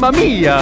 Mamma mia!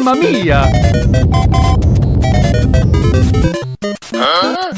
Mamma mia! Huh?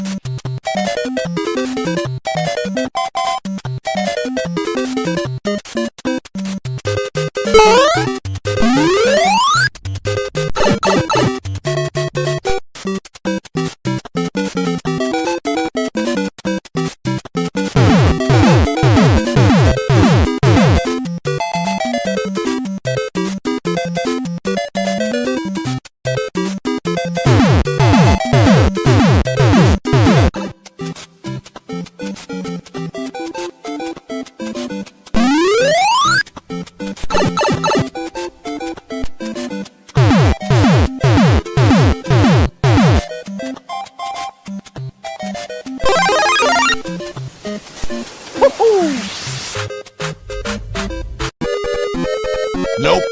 Nope.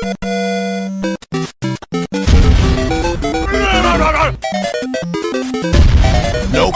Nope.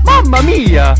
Mamma mia!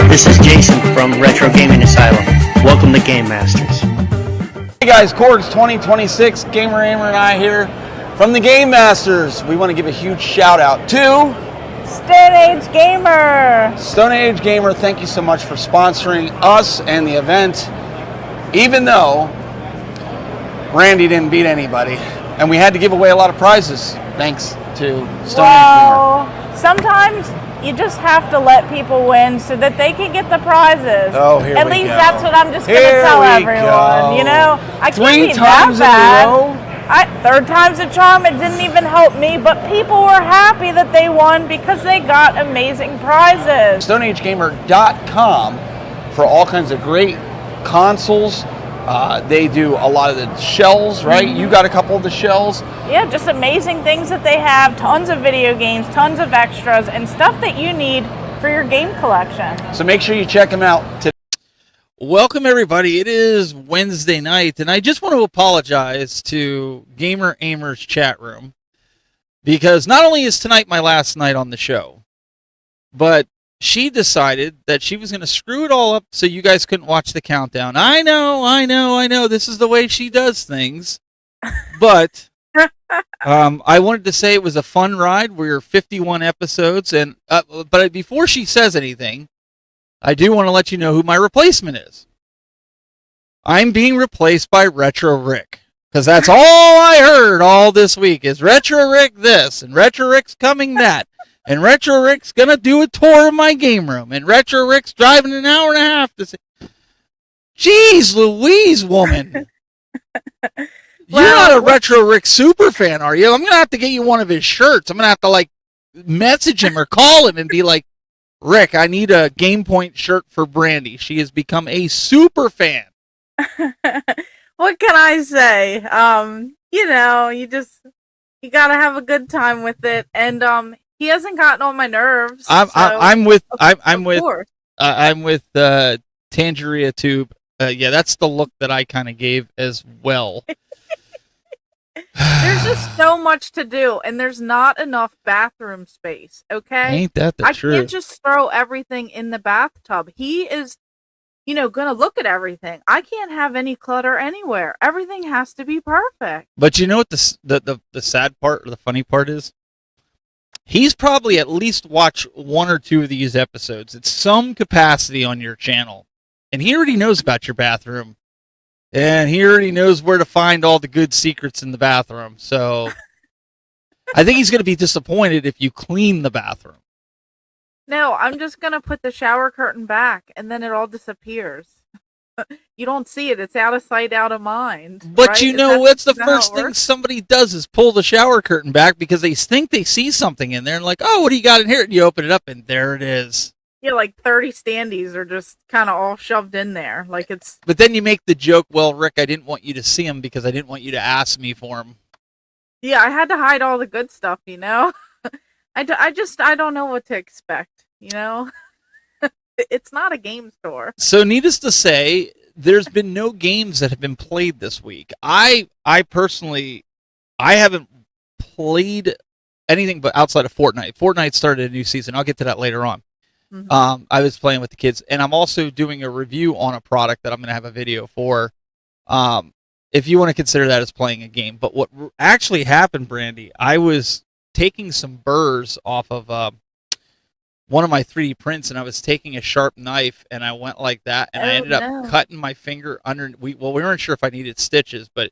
This is Jason from Retro Gaming Asylum. Welcome to Game Masters. Hey guys, Cords 2026, Gamer Ahmer and I here from the Game Masters. We want to give a huge shout out to Stone Age Gamer. Stone Age Gamer, thank you so much for sponsoring us and the event. Even though Randy didn't beat anybody, and we had to give away a lot of prizes thanks to Stone Age Gamer. Sometimes you just have to let people win so that they can get the prizes. Oh, here At we least go. that's what I'm just going to tell everyone. You know, I can't Three be times that in a row? bad. Third time's a charm. It didn't even help me, but people were happy that they won because they got amazing prizes. StoneAgeGamer.com for all kinds of great consoles. They do a lot of the shells, right? You got a couple of the shells. Yeah, just amazing things that they have. Tons of video games, tons of extras, and stuff that you need for your game collection. So make sure you check them out today. Welcome, everybody. It is Wednesday night, and I just want to apologize to Gamer Ahmer's chat room because not only is tonight my last night on the show, but she decided that she was going to screw it all up so you guys couldn't watch the countdown. I know. This is the way she does things. But I wanted to say it was a fun ride. We're 51 episodes, and but before she says anything, I do want to let you know who my replacement is. I'm being replaced by Retro Rick. Because that's all I heard all this week is Retro Rick this, and Retro Rick's coming that. And Retro Rick's going to do a tour of my game room. And Retro Rick's driving an hour and a half to say, Jeez Louise, woman. You're not a Retro Rick super fan, are you? I'm going to have to get you one of his shirts. I'm going to have to, message him or call him and be like, Rick, I need a Game Point shirt for Brandy. She has become a super fan. What can I say? You got to have a good time with it, and he hasn't gotten on my nerves. I'm with Tangeria Tube. Yeah, that's the look that I kind of gave as well. There's just so much to do, and there's not enough bathroom space, okay? Ain't that the truth? I can't just throw everything in the bathtub. He is, gonna look at everything. I can't have any clutter anywhere. Everything has to be perfect. But you know what the sad part or the funny part is? He's probably at least watched one or two of these episodes at some capacity on your channel, and he already knows about your bathroom. And he already knows where to find all the good secrets in the bathroom. So I think he's going to be disappointed if you clean the bathroom. No, I'm just going to put the shower curtain back, and then it all disappears. You don't see it. It's out of sight, out of mind. But right? what's the first thing somebody does is pull the shower curtain back because they think they see something in there. And oh, what do you got in here? And you open it up, and there it is. Yeah, 30 standees are just kind of all shoved in there. But then you make the joke, well, Rick, I didn't want you to see them because I didn't want you to ask me for them. Yeah, I had to hide all the good stuff, I don't know what to expect, It's not a game store. So needless to say, there's been no games that have been played this week. I personally, I haven't played anything but outside of Fortnite. Fortnite started a new season. I'll get to that later on. Mm-hmm. I was playing with the kids, and I'm also doing a review on a product that I'm going to have a video for. If you want to consider that as playing a game. But what actually happened, Brandy, I was taking some burrs off of one of my 3D prints, and I was taking a sharp knife, and I went like that, and I ended up cutting my finger under. We weren't sure if I needed stitches, but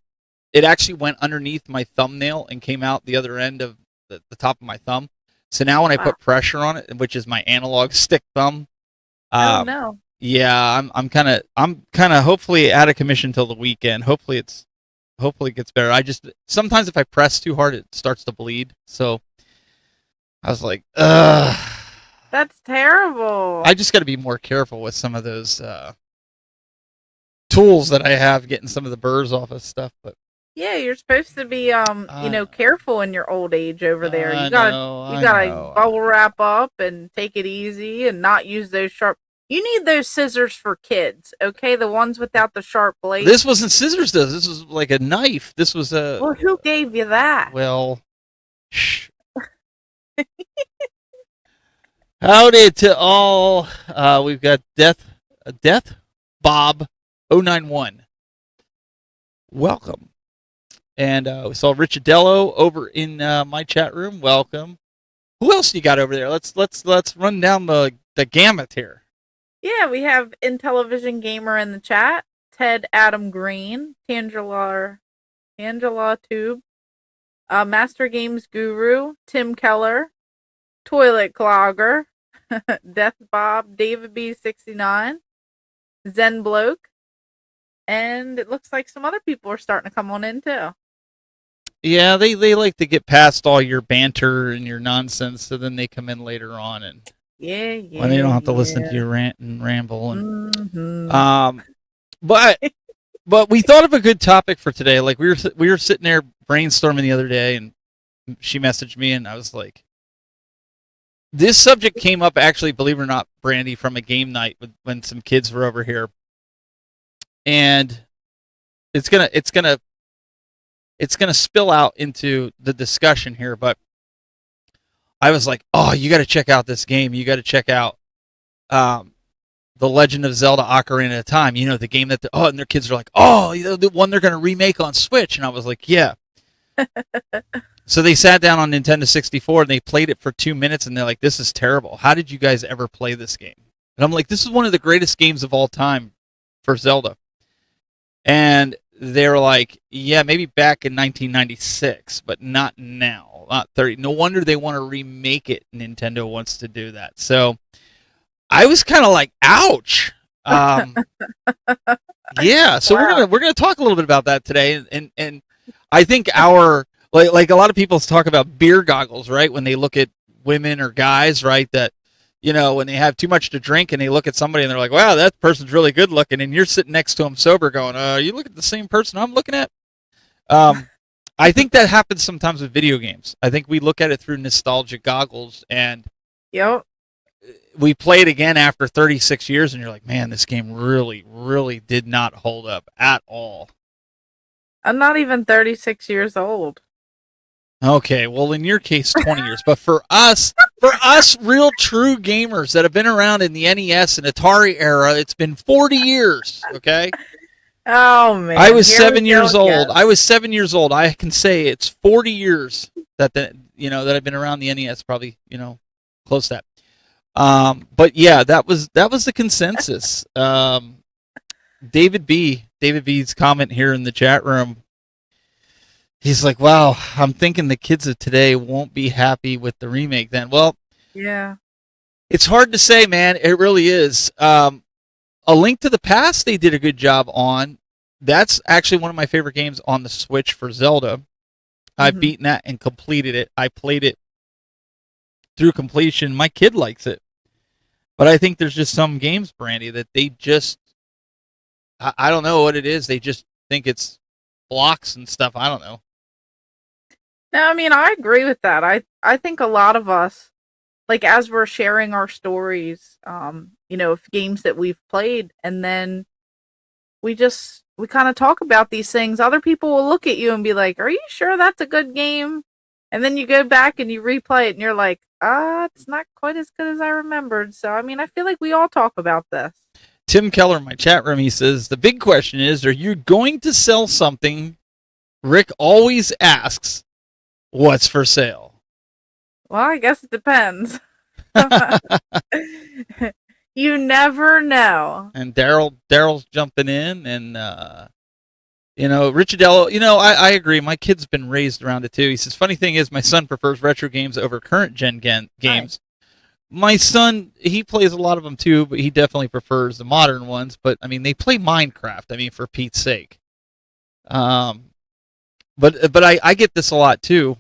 it actually went underneath my thumbnail and came out the other end of the top of my thumb. So now when I put pressure on it, which is my analog stick thumb, yeah, I'm kind of hopefully out of commission till the weekend. Hopefully it gets better. Sometimes if I press too hard, it starts to bleed. So I was like, ugh. That's terrible. I just got to be more careful with some of those tools that I have, getting some of the burrs off of stuff, but. Yeah, you're supposed to be, careful in your old age over there. You gotta bubble wrap up and take it easy and not use those sharp. You need those scissors for kids, okay? The ones without the sharp blade. This wasn't scissors, though. This was like a knife. This was a. Well, who gave you that? Well, shh. Howdy to all. We've got Death Bob 091. Welcome. And we saw Rich Adello over in my chat room. Welcome. Who else you got over there? Let's run down the gamut here. Yeah, we have Intellivision Gamer in the chat. Ted Adam Green, Tangela Tube, Master Games Guru, Tim Keller, Toilet Clogger, Death Bob, David B69, Zen Bloke, and it looks like some other people are starting to come on in too. Yeah, they like to get past all your banter and your nonsense, so then they come in later on and when they don't have to listen to your rant and ramble and but we thought of a good topic for today. Like we were sitting there brainstorming the other day, and she messaged me, and I was like, this subject came up actually, believe it or not, Brandy, from a game night when some kids were over here. and it's gonna spill out into the discussion here. But I was like, oh, you got to check out this game. You got to check out The Legend of Zelda: Ocarina of Time. You know, the game that and their kids are like, oh, you know, the one they're gonna remake on Switch. And I was like, yeah. So they sat down on Nintendo 64 and they played it for 2 minutes and they're like, this is terrible. How did you guys ever play this game? And I'm like, this is one of the greatest games of all time for Zelda. And they were like, yeah, maybe back in 1996, but not now, not 30. No wonder they want to remake it. Nintendo wants to do that. So I was kind of like, ouch. Yeah, so Wow. we're gonna talk a little bit about that today, and I think our like a lot of people talk about beer goggles, right? When they look at women or guys, right? That, you know, when they have too much to drink and they look at somebody and they're like, wow, that person's really good looking, and you're sitting next to them sober going, you look at the same person I'm looking at. I think that happens sometimes with video games. I think we look at it through nostalgic goggles, and Yep. we play it again after 36 years, and you're like, man, this game really, really did not hold up at all. I'm not even 36 years old. Okay, well, in your case, 20 years. But for us, real true gamers that have been around in the NES and Atari era, it's been 40 years, okay? Oh, man. I was Here 7 we go years old. again. I was 7 years old. I can say it's 40 years that I've been around the NES, probably, close to that. But yeah, that was the consensus. David B's comment here in the chat room. He's like, wow, I'm thinking the kids of today won't be happy with the remake then. Well, Yeah. it's hard to say, man. It really is. A Link to the Past, they did a good job on. That's actually one of my favorite games on the Switch for Zelda. I've beaten that and completed it. I played it through completion. My kid likes it. But I think there's just some games, Brandy, that they just, I don't know what it is. They just think it's blocks and stuff. I don't know. No, I mean, I agree with that. I think a lot of us, like, as we're sharing our stories, of games that we've played, and then we kind of talk about these things, other people will look at you and be like, are you sure that's a good game? And then you go back and you replay it and you're like, it's not quite as good as I remembered. So, I mean, I feel like we all talk about this. Tim Keller in my chat room, he says, the big question is, are you going to sell something? Rick always asks, what's for sale? Well, I guess it depends. You never know. And Daryl's jumping in, and Richadello, I agree. My kid's been raised around it too. He says, funny thing is, my son prefers retro games over current gen games. Nice. My son, he plays a lot of them too, but he definitely prefers the modern ones. But I mean, they play Minecraft. I mean, for Pete's sake. But I get this a lot too.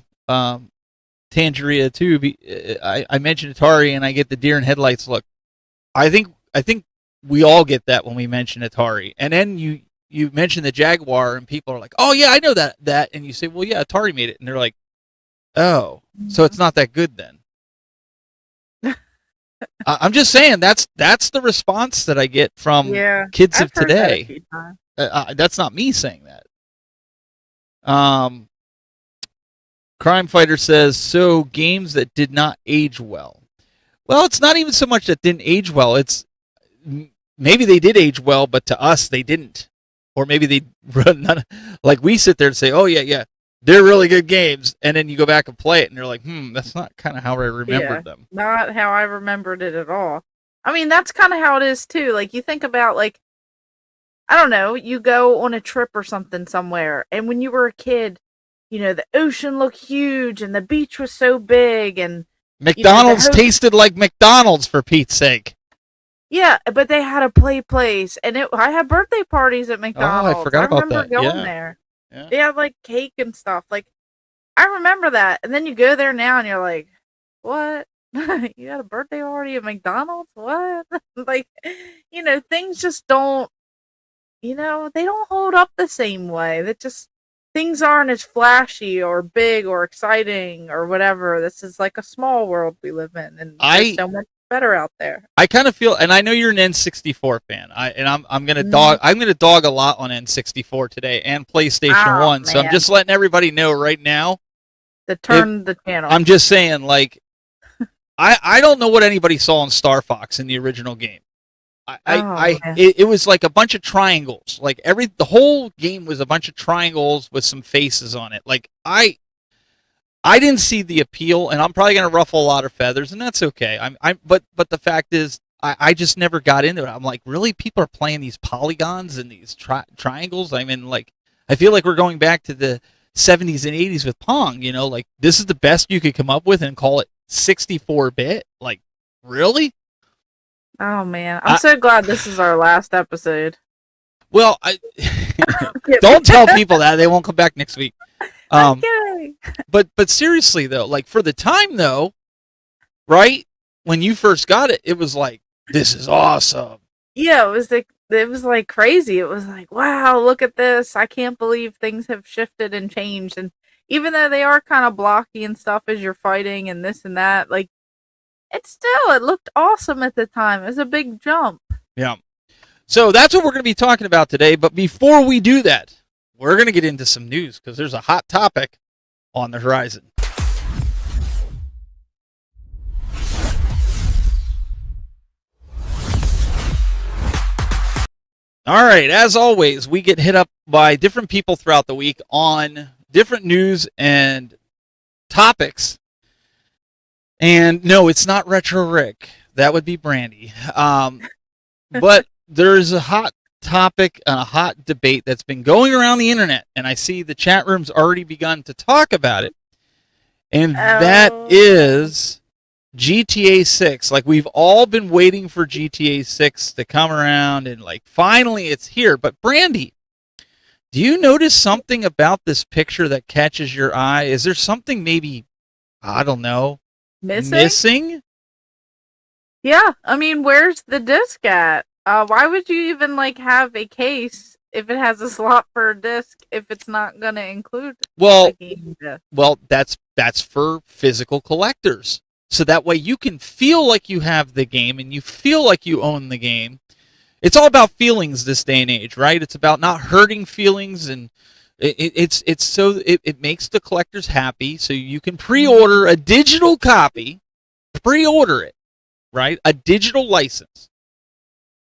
Tangeria too. I mentioned Atari, and I get the deer in headlights look. I think we all get that when we mention Atari, and then you mention the Jaguar, and people are like, "Oh yeah, I know that," and you say, "Well, yeah, Atari made it," and they're like, "Oh, so it's not that good then." I'm just saying that's the response that I get from kids of I've heard that a today. few times. That's not me saying that. Crime Fighter says, so games that did not age well. Well, it's not even so much that didn't age well. It's maybe they did age well, but to us they didn't. Or maybe they like we sit there and say, oh yeah, they're really good games, and then you go back and play it, and you're like, that's not kind of how I remembered them. Not how I remembered it at all. I mean, that's kind of how it is too. Like, you think about, like, I don't know, you go on a trip or something somewhere, and when you were a kid, the ocean looked huge, and the beach was so big, and McDonald's tasted like McDonald's, for Pete's sake. Yeah, but they had a play place, and I had birthday parties at McDonald's. Oh, I forgot about that. I remember going there. Yeah. They had, like, cake and stuff. Like, I remember that. And then you go there now, and you're like, what? You had a birthday party at McDonald's? What? Like, things just don't, they don't hold up the same way. That just, things aren't as flashy or big or exciting or whatever. This is like a small world we live in, and there's so much better out there. I kind of feel, and I know you're an N64 fan. I'm gonna dog a lot on N64 today and PlayStation 1. So I'm man. just letting everybody know right now. To turn the channel. I'm just saying, like, I don't know what anybody saw in Star Fox in the original game. It was like a bunch of triangles. Like the whole game was a bunch of triangles with some faces on it. Like I didn't see the appeal, and I'm probably gonna ruffle a lot of feathers, and that's okay. But the fact is, I just never got into it. I'm like, really, people are playing these polygons and these triangles. I mean, like, I feel like we're going back to the 70s and 80s with Pong. You know, like this is the best you could come up with and call it 64-bit. Like, really? Oh man, I'm so glad this is our last episode. Well, don't tell people that, they won't come back next week. Okay. But seriously though, like for the time though, right? When you first got it, it was like, this is awesome. Yeah, it was like crazy. It was like, wow, look at this. I can't believe things have shifted and changed. And even though they are kind of blocky and stuff as you're fighting and this and that, like it looked awesome at the time. It was a big jump. Yeah. So that's what we're going to be talking about today. But before we do that, we're going to get into some news because there's a hot topic on the horizon. All right. As always, we get hit up by different people throughout the week on different news and topics. And no, it's not Retro Rick. That would be Brandy. But there's a hot topic, a hot debate that's been going around the internet, and I see the chat room's already begun to talk about it. And that is GTA 6. Like, we've all been waiting for GTA 6 to come around, and like finally it's here. But Brandy, do you notice something about this picture that catches your eye? Is there something maybe, I don't know, missing? Yeah, I mean, where's the disc at? Why would you even like have a case if it has a slot for a disc if it's not gonna include the game disc? Well, that's for physical collectors. So that way you can feel like you have the game and you feel like you own the game. It's all about feelings this day and age, right? It's about not hurting feelings, and it makes the collectors happy. So you can pre-order a digital copy, pre-order it, right? A digital license.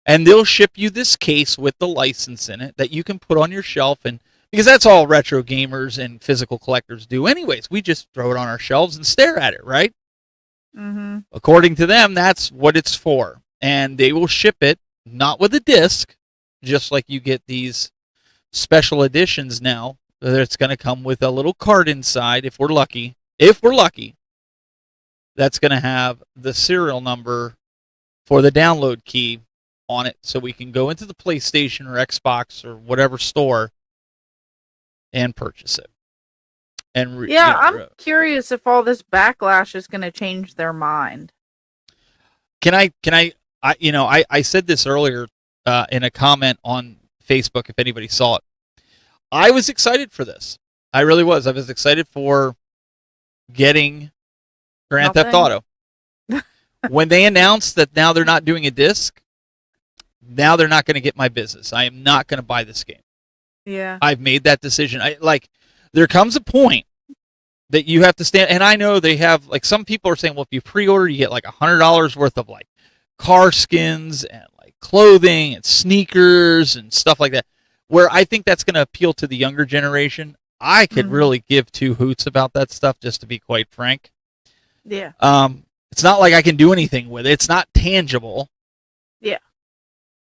And they'll ship you this case with the license in it that you can put on your shelf, and because that's all retro gamers and physical collectors do anyways. We just throw it on our shelves and stare at it, right? Mm-hmm. According According to them, that's what it's for. And they will ship it, not with a disc, just like you get these special editions now. It's going to come with a little card inside, if we're lucky. If we're lucky, that's going to have the serial number for the download key on it, so we can go into the PlayStation or Xbox or whatever store and purchase it. And I'm curious if all this backlash is going to change their mind. I said this earlier in a comment on Facebook, if anybody saw it. I was excited for this. I really was. I was excited for getting Grand Theft Auto. When they announced that now they're not doing a disc, now they're not going to get my business. I am not going to buy this game. Yeah. I've made that decision. There comes a point that you have to stand, and I know they have, like, some people are saying, well, if you pre-order, you get like $100 worth of like car skins and like clothing and sneakers and stuff like that, where I think that's going to appeal to the younger generation. I could really give two hoots about that stuff, just to be quite frank. Yeah. It's not like I can do anything with it. It's not tangible. Yeah.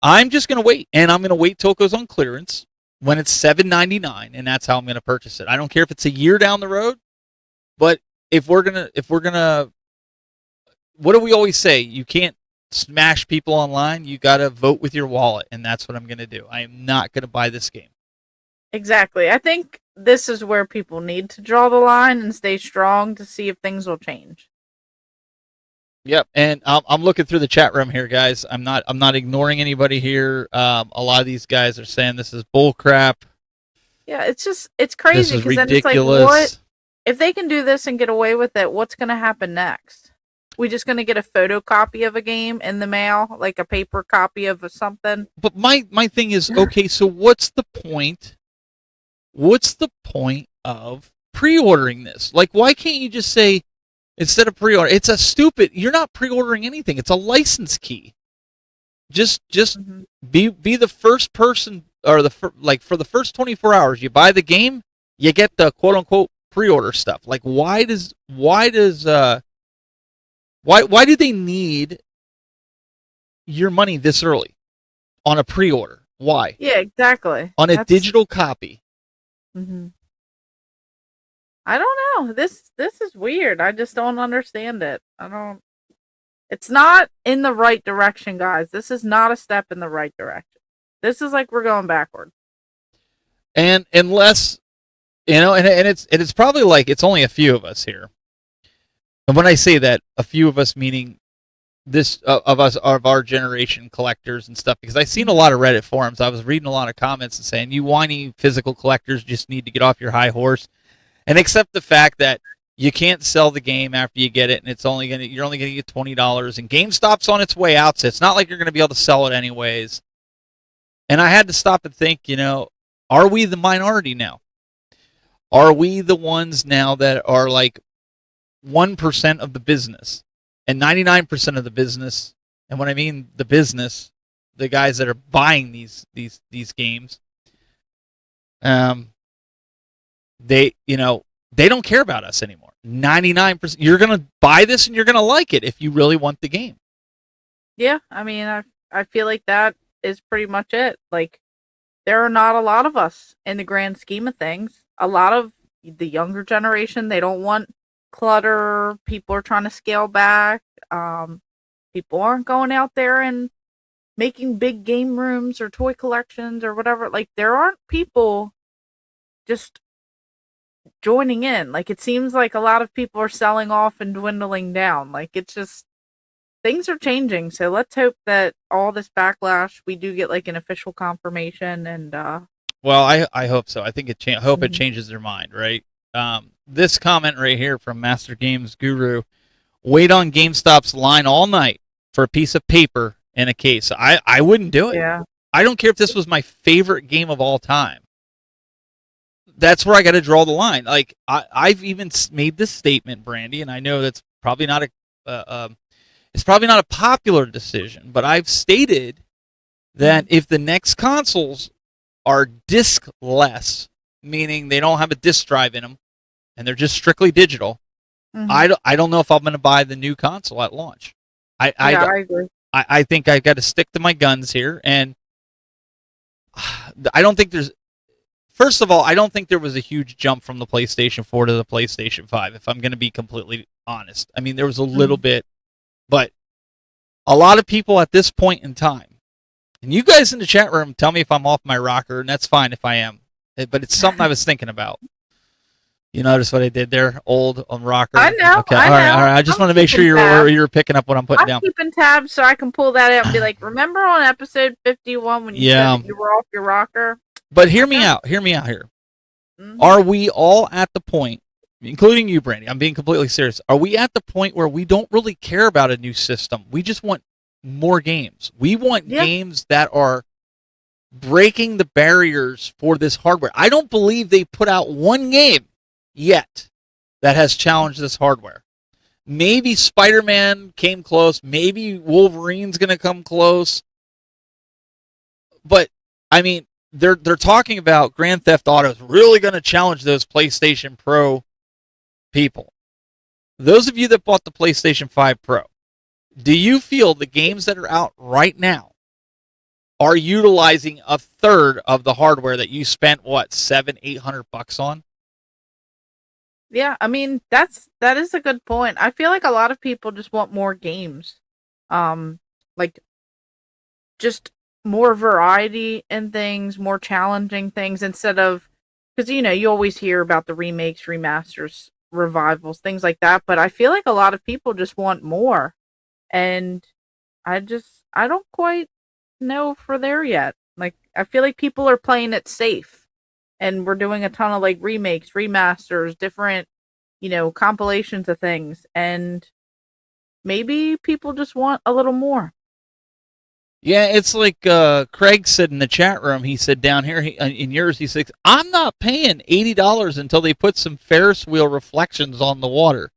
I'm just going to wait, and I'm going to wait till it goes on clearance when it's $7.99, and that's how I'm going to purchase it. I don't care if it's a year down the road, but if we're gonna, what do we always say? You can't smash people online. You got to vote with your wallet, and that's what I'm going to do. I am not going to buy this game. Exactly. I think this is where people need to draw the line and stay strong to see if things will change. Yep, and I'm looking through the chat room here, guys. I'm not ignoring anybody here. A lot of these guys are saying this is bull crap. Yeah, it's crazy because then it's like, what if they can do this and get away with it? What's going to happen next? We just gonna get a photocopy of a game in the mail, like a paper copy of something? But my thing is, okay, so what's the point? What's the point of pre-ordering this? Like, why can't you just say, instead of pre-order, you're not pre-ordering anything. It's a license key. Just Mhm. be the first person, or for the first 24 hours, you buy the game, you get the quote unquote pre-order stuff. Like, why do they need your money this early on a pre-order? Why? Yeah, exactly. On a digital copy. Hmm. I don't know. This is weird. I just don't understand it. I don't. It's not in the right direction, guys. This is not a step in the right direction. This is like we're going backward. And unless, and it's probably like it's only a few of us here. And when I say that, a few of us meaning this of us of our generation collectors and stuff, because I've seen a lot of Reddit forums. I was reading a lot of comments and saying, you whiny physical collectors just need to get off your high horse and accept the fact that you can't sell the game after you get it, and you're only gonna get $20, and GameStop's on its way out, so it's not like you're gonna be able to sell it anyways. And I had to stop and think, are we the minority now? Are we the ones now that are like 1% of the business and 99% of the business? And when I mean the business, the guys that are buying these games, they don't care about us anymore. 99%. You're going to buy this and you're going to like it if you really want the game. Yeah, I mean, I feel like that is pretty much it. Like, there are not a lot of us in the grand scheme of things. A lot of the younger generation, they don't want clutter. People are trying to scale back. People aren't going out there and making big game rooms or toy collections or whatever. Like, there aren't people just joining in. Like, it seems like a lot of people are selling off and dwindling down. Like, it's just things are changing. So let's hope that all this backlash, we do get like an official confirmation. And well, I hope so. I think it hope it Mhm. changes their mind, right? This comment right here from Master Games Guru: wait on GameStop's line all night for a piece of paper and a case. I wouldn't do it. Yeah. I don't care if this was my favorite game of all time. That's where I got to draw the line. Like, I've even made this statement, Brandy, and I know that's probably not it's probably not a popular decision, but I've stated that if the next consoles are disc-less, meaning they don't have a disc drive in them, and they're just strictly digital, Mhm. I don't know if I'm going to buy the new console at launch. I agree. I think I've got to stick to my guns here, and I don't think there's. First of all, I don't think there was a huge jump from the PlayStation 4 to the PlayStation 5, if I'm going to be completely honest. I mean, there was a little bit, but a lot of people at this point in time, and you guys in the chat room, tell me if I'm off my rocker, and that's fine if I am. But it's something I was thinking about. You notice what I did there? Old on rocker. I know. Okay, I all right, know. all right. I just I'm want to make sure keeping tabs. you were picking up what I'm putting I'm down. keeping tabs so I can pull that out and be like, remember on episode 51 when you Yeah. said that you were off your rocker? But hear me out. Hear me out here. Mhm. Are we all at the point, including you, Brandy? I'm being completely serious. Are we at the point where we don't really care about a new system? We just want more games. We want games that are breaking the barriers for this hardware. I don't believe they put out one game yet that has challenged this hardware. Maybe Spider-Man came close. Maybe Wolverine's going to come close. But, I mean, they're talking about Grand Theft Auto is really going to challenge those PlayStation Pro people. Those of you that bought the PlayStation 5 Pro, do you feel the games that are out right now are utilizing a third of the hardware that you spent, what, $700-800 on? Yeah, I mean, that is a good point. I feel like a lot of people just want more games. Like, just more variety in things, more challenging things, instead of, because you always hear about the remakes, remasters, revivals, things like that, but I feel like a lot of people just want more, and I don't quite know if we're there yet. Like, I feel like people are playing it safe, and we're doing a ton of like remakes, remasters, different compilations of things, and maybe people just want a little more. Yeah, it's like Craig said in the chat room. He said down here in yours, he said, I'm not paying $80 until they put some Ferris wheel reflections on the water.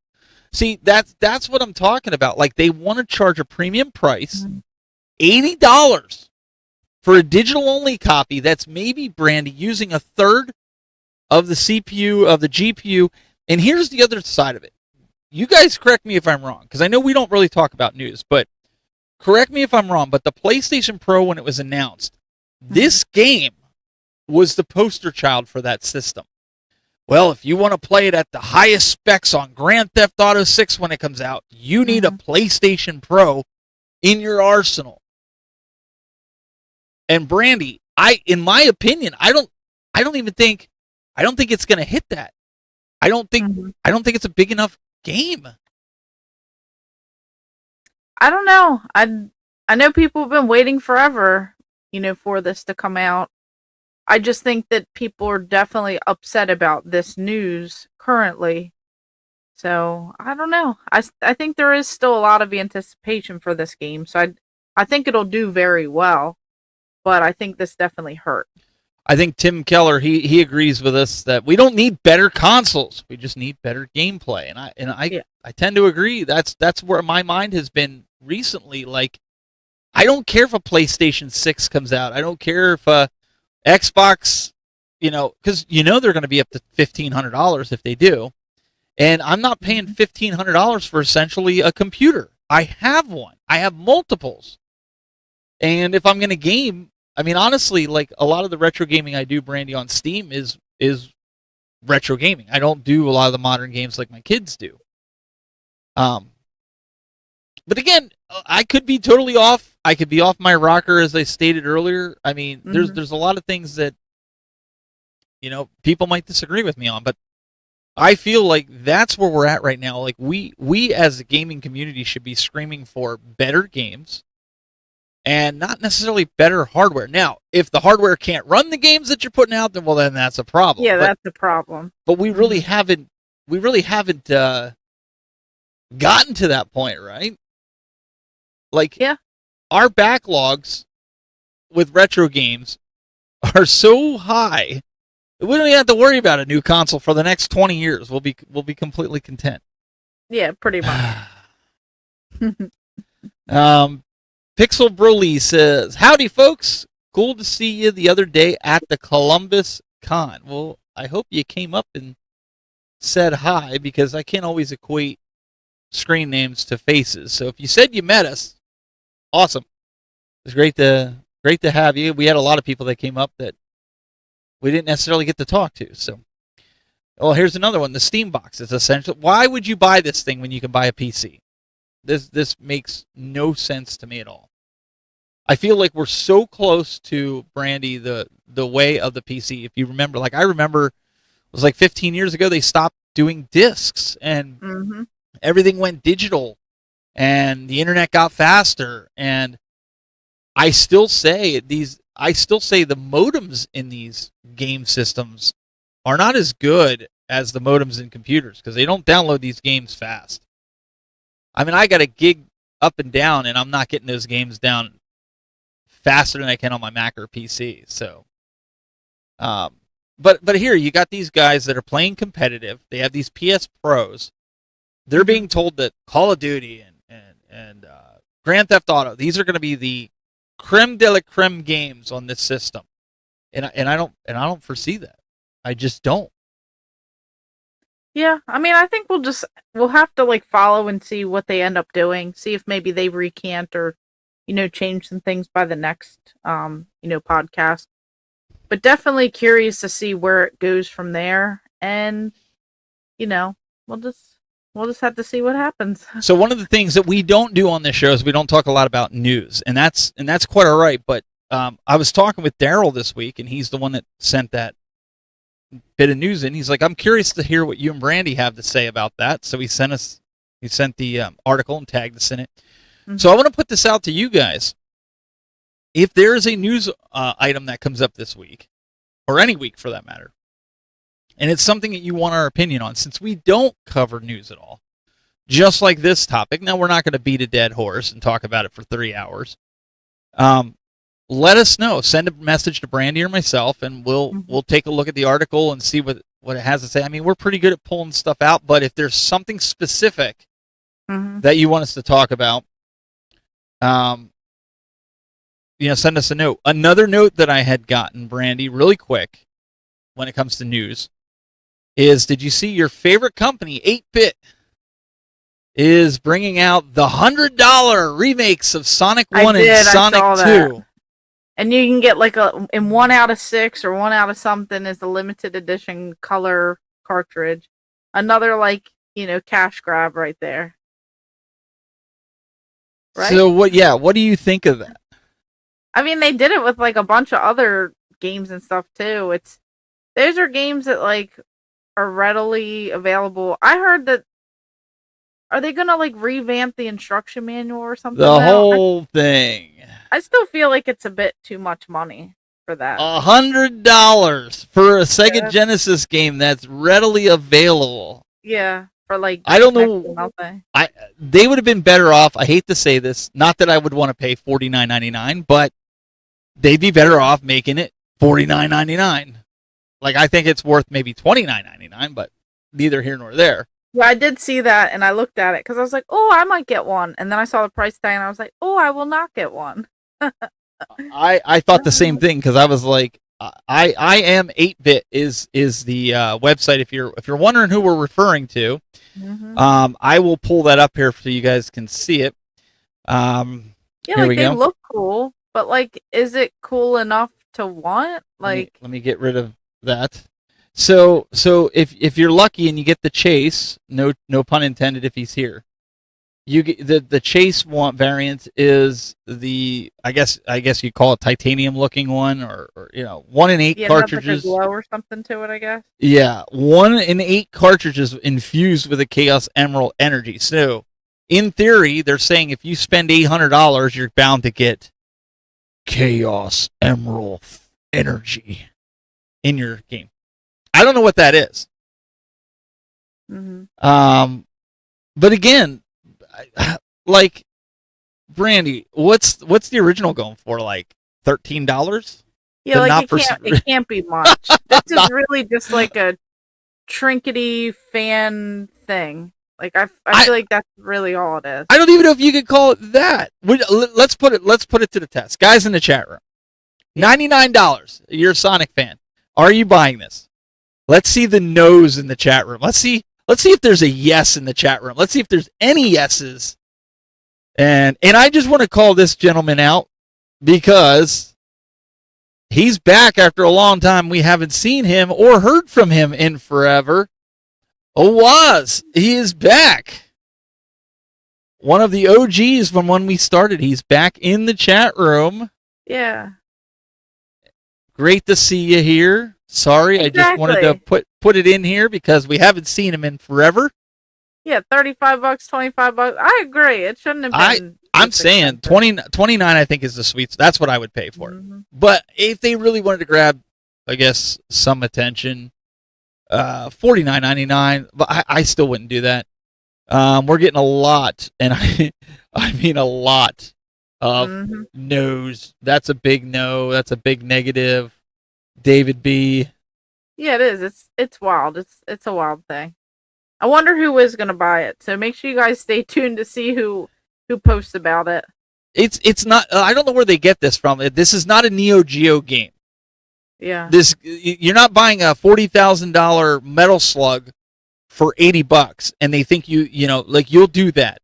See, that's what I'm talking about. Like, they want to charge a premium price, $80 for a digital-only copy that's maybe, Brandy, using a third of the CPU, of the GPU. And here's the other side of it. You guys correct me if I'm wrong, because I know we don't really talk about news, but correct me if I'm wrong, but the PlayStation Pro, when it was announced, this game was the poster child for that system. Well, if you want to play it at the highest specs on Grand Theft Auto 6 when it comes out, you need a PlayStation Pro in your arsenal. And Brandy, in my opinion, I don't think it's going to hit that. I don't think it's a big enough game. I don't know. I know people have been waiting forever, for this to come out. I just think that people are definitely upset about this news currently. So, I don't know. I think there is still a lot of anticipation for this game. So, I think it'll do very well. But I think this definitely hurt. I think Tim Keller, he agrees with us that we don't need better consoles. We just need better gameplay. And I tend to agree. That's where my mind has been recently. Like, I don't care if a PlayStation 6 comes out. I don't care if Xbox, because they're going to be up to $1,500 if they do. And I'm not paying $1,500 for essentially a computer. I have one. I have multiples. And if I'm going to game, I mean, honestly, like a lot of the retro gaming I do, Brandy, on Steam is retro gaming. I don't do a lot of the modern games like my kids do. But again, I could be totally off. I could be off my rocker, as I stated earlier. I mean, there's a lot of things that people might disagree with me on, but I feel like that's where we're at right now. Like we as a gaming community should be screaming for better games. And not necessarily better hardware. Now, if the hardware can't run the games that you're putting out, then that's a problem. Yeah, that's a problem. But we really haven't gotten to that point, right? Like, our backlogs with retro games are so high that we don't even have to worry about a new console for the next 20 years. We'll be completely content. Yeah, pretty much. Pixel Broly says, howdy, folks. Cool to see you the other day at the Columbus Con. Well, I hope you came up and said hi, because I can't always equate screen names to faces. So if you said you met us, awesome. It was great to have you. We had a lot of people that came up that we didn't necessarily get to talk to. So, well, here's another one. The Steam Box is essential. Why would you buy this thing when you can buy a PC? This makes no sense to me at all. I feel like we're so close to, Brandy, the way of the PC. If you remember, like I remember, it was like 15 years ago, they stopped doing discs and everything went digital and the internet got faster. And I still say the modems in these game systems are not as good as the modems in computers, because they don't download these games fast. I mean, I got a gig up and down, and I'm not getting those games down faster than I can on my Mac or PC. So, but here you got these guys that are playing competitive. They have these PS Pros. They're being told that Call of Duty and Grand Theft Auto, these are going to be the creme de la creme games on this system, and I don't foresee that. I just don't. Yeah, I mean, I think we'll have to like follow and see what they end up doing. See if maybe they recant or, change some things by the next, podcast. But definitely curious to see where it goes from there. And, we'll just have to see what happens. So one of the things that we don't do on this show is we don't talk a lot about news, and that's quite all right. But I was talking with Daryl this week, and he's the one that sent that bit of news in. He's like, I'm curious to hear what you and Brandy have to say about that. So he sent the article and tagged us in it. So I want to put this out to you guys. If there is a news item that comes up this week, or any week for that matter, and it's something that you want our opinion on, since we don't cover news at all, just like this topic. Now, we're not going to beat a dead horse and talk about it for 3 hours. Let us know. Send a message to Brandy or myself, and we'll take a look at the article and see what it has to say. I mean, we're pretty good at pulling stuff out, but if there's something specific that you want us to talk about, send us a note. Another note that I had gotten, Brandy, really quick, when it comes to news, is did you see your favorite company, 8-Bit, is bringing out the $100 remakes of Sonic 1 and Sonic 2. And you can get like in 1 out of 6 or 1 out of something is a limited edition color cartridge. Another cash grab right there. Right? So what do you think of that? I mean, they did it with like a bunch of other games and stuff too. Those are games that are readily available. I heard that. Are they gonna revamp the instruction manual or something? The whole thing. I still feel like it's a bit too much money for that. $100 for a Sega Genesis game that's readily available. Yeah, for I don't know. They would have been better off. I hate to say this, not that I would want to pay $49.99, but they'd be better off making it $49.99. I think it's worth maybe $29.99, but neither here nor there. Yeah, I did see that, and I looked at it because I was like, "Oh, I might get one," and then I saw the price tag, and I was like, "Oh, I will not get one." I thought the same thing because I was like, I am 8-Bit is the website. If you're wondering who we're referring to, I will pull that up here so you guys can see it. They look cool, but is it cool enough to want? Let me get rid of that. So if you're lucky and you get the Chase, no pun intended if he's here, you get the Chase variant is the I guess you call it titanium looking one or 1 in 8 cartridges. Like a glow or something to it, I guess. Yeah, 1 in 8 cartridges infused with a Chaos Emerald energy. So in theory, they're saying if you spend $800, you're bound to get Chaos Emerald energy in your game. I don't know what that is. But again, Brandy, what's the original going for? $13? Yeah, it can't be much. This is really just a trinkety fan thing. I feel like that's really all it is. I don't even know if you could call it that. Let's put it to the test, guys in the chat room. $99. You're a Sonic fan. Are you buying this? Let's see the no's in the chat room. Let's see if there's a yes in the chat room. Let's see if there's any yeses. And I just want to call this gentleman out because he's back after a long time. We haven't seen him or heard from him in forever. He is back. One of the OGs from when we started. He's back in the chat room. Yeah. Great to see you here. Sorry, exactly. I just wanted to put it in here because we haven't seen him in forever. Yeah, $35, $25. I agree. It shouldn't have been. I'm saying 29 I think is the sweet. That's what I would pay for it. But if they really wanted to grab, I guess, some attention, $49.99. But I still wouldn't do that. We're getting a lot, and I mean a lot of no's. That's a big no. That's a big negative. David B. Yeah, it is. It's wild. It's a wild thing. I wonder who is going to buy it. So make sure you guys stay tuned to see who posts about it. It's not. I don't know where they get this from. This is not a Neo Geo game. Yeah. You're not buying a $40,000 Metal Slug for $80, and they think you'll do that.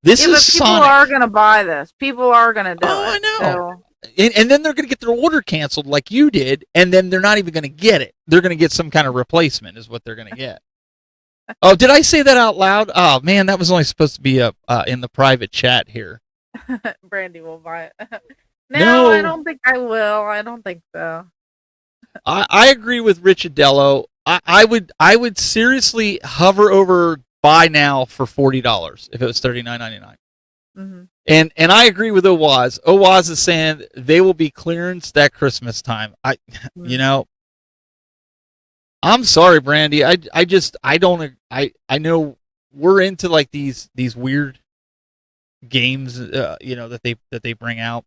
This is Sonic. People are going to buy this. People are going to do it. Oh, I know. And then they're going to get their order canceled like you did, and then they're not even going to get it. They're going to get some kind of replacement is what they're going to get. Oh, did I say that out loud? Oh, man, that was only supposed to be in the private chat here. Brandy will buy it. No, I don't think I will. I don't think so. I agree with Rich Adello. I would seriously hover over buy now for $40 if it was $39.99. And I agree with Owaz. Owaz is saying they will be clearance that Christmas time. I'm sorry, Brandy. I know we're into like these weird games, that they bring out.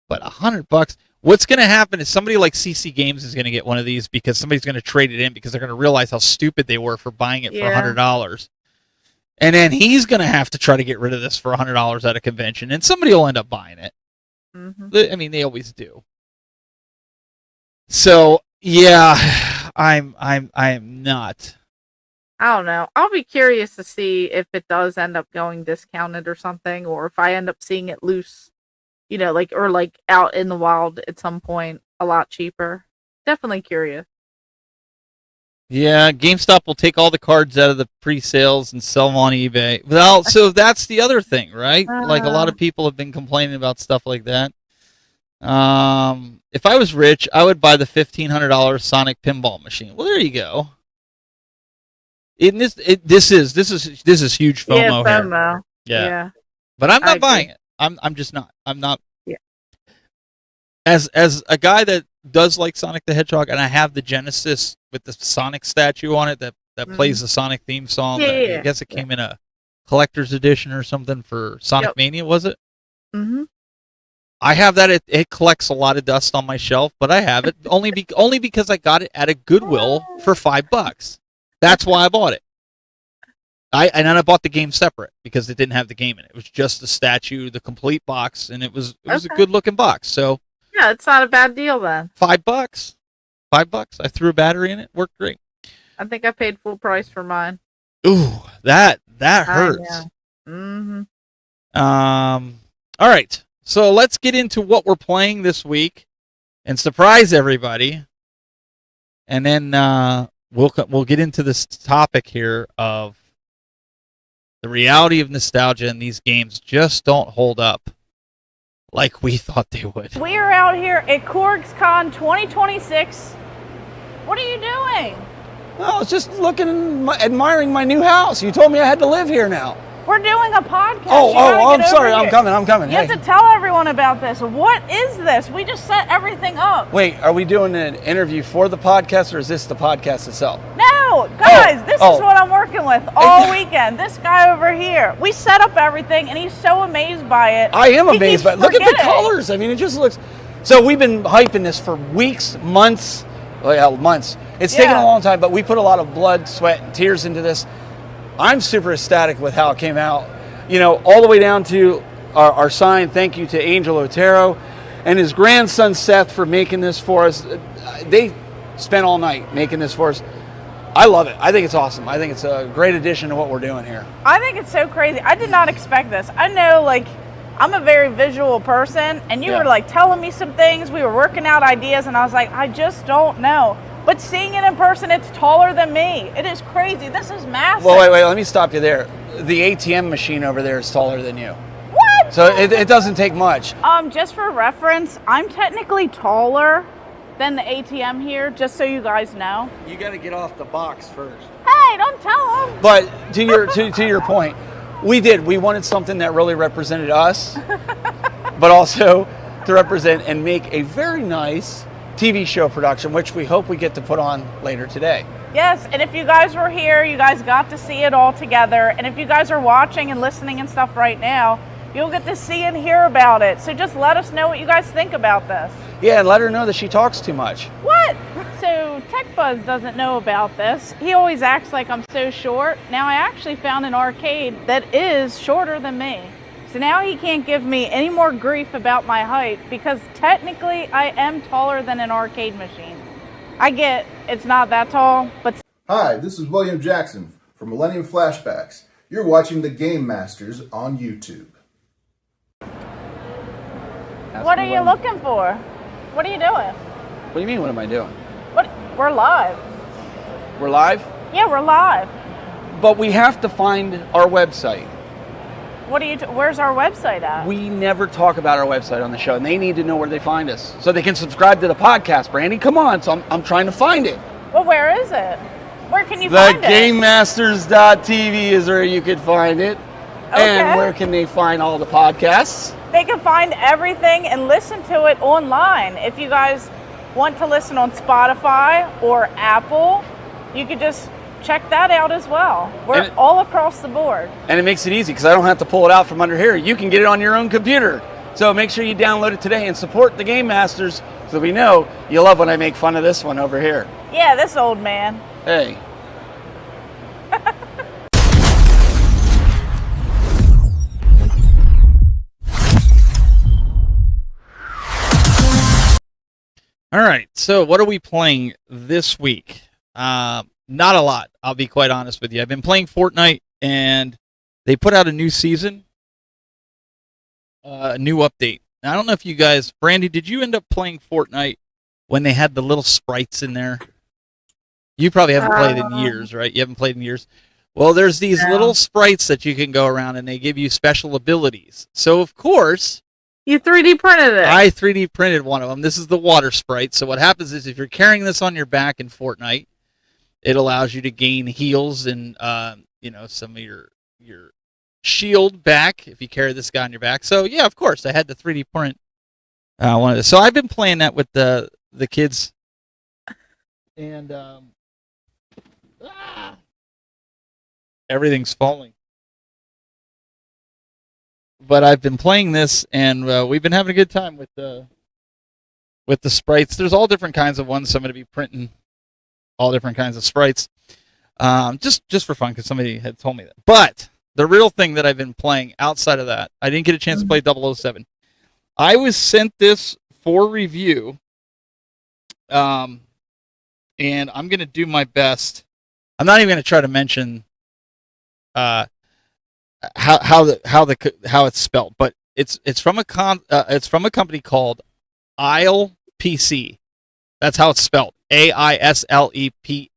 But $100, what's going to happen is somebody like CC Games is going to get one of these because somebody's going to trade it in because they're going to realize how stupid they were for buying it for $100. And then he's going to have to try to get rid of this for $100 at a convention, and somebody will end up buying it. Mm-hmm. I mean, they always do. So yeah, I am not. I don't know. I'll be curious to see if it does end up going discounted or something, or if I end up seeing it loose, or out in the wild at some point a lot cheaper. Definitely curious. Yeah, GameStop will take all the cards out of the pre-sales and sell them on eBay. Well, so that's the other thing, right? Like a lot of people have been complaining about stuff like that. If I was rich, I would buy the $1,500 Sonic pinball machine. Well, there you go. This is huge FOMO here. FOMO. Yeah. But I'm not buying it. I'm just not. I'm not. Yeah. As a guy that does like Sonic the Hedgehog, and I have the Genesis with the Sonic statue on it that plays the Sonic theme song. I guess it came in a collector's edition or something for Sonic Mania, was it? Mm-hmm. I have that. It collects a lot of dust on my shelf, but I have it only because I got it at a Goodwill for $5. That's why I bought it. And then I bought the game separate because it didn't have the game in it. It was just the statue, the complete box, and it was a good looking box. So yeah, it's not a bad deal then. $5. $5. I threw a battery in it. Worked great. I think I paid full price for mine. Ooh, that hurts. Mm-hmm. All right. So let's get into what we're playing this week and surprise everybody. And then we'll get into this topic here of the reality of nostalgia, and these games just don't hold up like we thought they would. We are out here at CorgsCon 2026. What are you doing? I was just admiring my new house. You told me I had to live here now. We're doing a podcast. I'm sorry. I'm coming. You have to tell everyone about this. What is this? We just set everything up. Wait, are we doing an interview for the podcast, or is this the podcast itself? No, guys, this is what I'm working with all weekend. This guy over here. We set up everything, and he's so amazed by it. I am amazed by it. Look at the colors. I mean, it just looks... So we've been hyping this for weeks, months. Well, months. It's taken a long time, but we put a lot of blood, sweat, and tears into this. I'm super ecstatic with how it came out. All the way down to our sign. Thank you to Angel Otero and his grandson Seth for making this for us. They spent all night making this for us. I love it. I think it's awesome. I think it's a great addition to what we're doing here. I think it's so crazy. I did not expect this. I know, I'm a very visual person, and you were telling me some things. We were working out ideas, and I was like, I just don't know. But seeing it in person, it's taller than me. It is crazy. This is massive. Well, wait. Let me stop you there. The ATM machine over there is taller than you. What? So it doesn't take much. Just for reference, I'm technically taller than the ATM here, just so you guys know. You got to get off the box first. Hey, don't tell them. But to your point, we wanted something that really represented us, but also to represent and make a very nice TV show production, which we hope we get to put on later today. Yes, and if you guys were here, you guys got to see it all together. And if you guys are watching and listening and stuff right now, you'll get to see and hear about it. So just let us know what you guys think about this. Yeah, and let her know that she talks too much. What? So TechBuzz doesn't know about this. He always acts like I'm so short. Now I actually found an arcade that is shorter than me. So now he can't give me any more grief about my height because technically I am taller than an arcade machine. I get it's not that tall, but... Hi, this is William Jackson from Millennium Flashbacks. You're watching the Game Masters on YouTube. What are you looking for? What are you doing? What do you mean, what am I doing? We're live. We're live? Yeah, we're live. But we have to find our website. Where's our website at? We never talk about our website on the show, and they need to know where they find us so they can subscribe to the podcast, Brandy. Come on, so I'm trying to find it. Well, where is it? Where can you find it? TheGameMasters.tv is where you could find it. Okay. And where can they find all the podcasts? They can find everything and listen to it online. If you guys want to listen on Spotify or Apple, you could just check that out as well. We're And all across the board. And it makes it easy because I don't have to pull it out from under here. You can get it on your own computer. So make sure you download it today and support the Game Masters so we know you love when I make fun of this one over here. Yeah, this old man. Hey. All right, so what are we playing this week? Not a lot, I'll be quite honest with you. I've been playing Fortnite, and they put out a new season, a new update. Now, I don't know if you guys, Brandy, did you end up playing Fortnite when they had the little sprites in there? You probably haven't played in years, right? You haven't played in years? Well, there's these little sprites that you can go around, and they give you special abilities. So, of course... You 3D printed it. I 3D printed one of them. This is the water sprite. So what happens is if you're carrying this on your back in Fortnite, it allows you to gain heals and some of your shield back if you carry this guy on your back. So yeah, of course, I had to 3D print one of this. So I've been playing that with the kids, and everything's falling. But I've been playing this, and we've been having a good time with the sprites. There's all different kinds of ones, so I'm going to be printing all different kinds of sprites, just for fun, because somebody had told me that. But the real thing that I've been playing outside of that, I didn't get a chance to play 007. I was sent this for review, and I'm going to do my best. I'm not even going to try to mention how it's spelled, but it's from a company called Isle PC. That's how it's spelled, AISLEPC.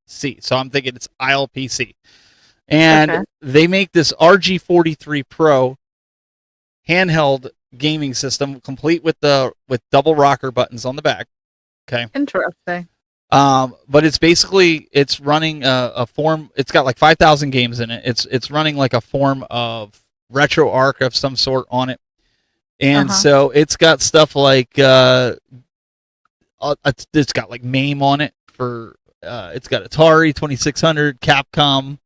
So I'm thinking it's Isle PC, and they make this RG43 Pro handheld gaming system, complete with double rocker buttons on the back. Okay, interesting. But it's running a form. It's got like 5,000 games in it. It's running like a form of RetroArch of some sort on it, and so it's got stuff like it's got like MAME on it for it's got Atari 2600, Capcom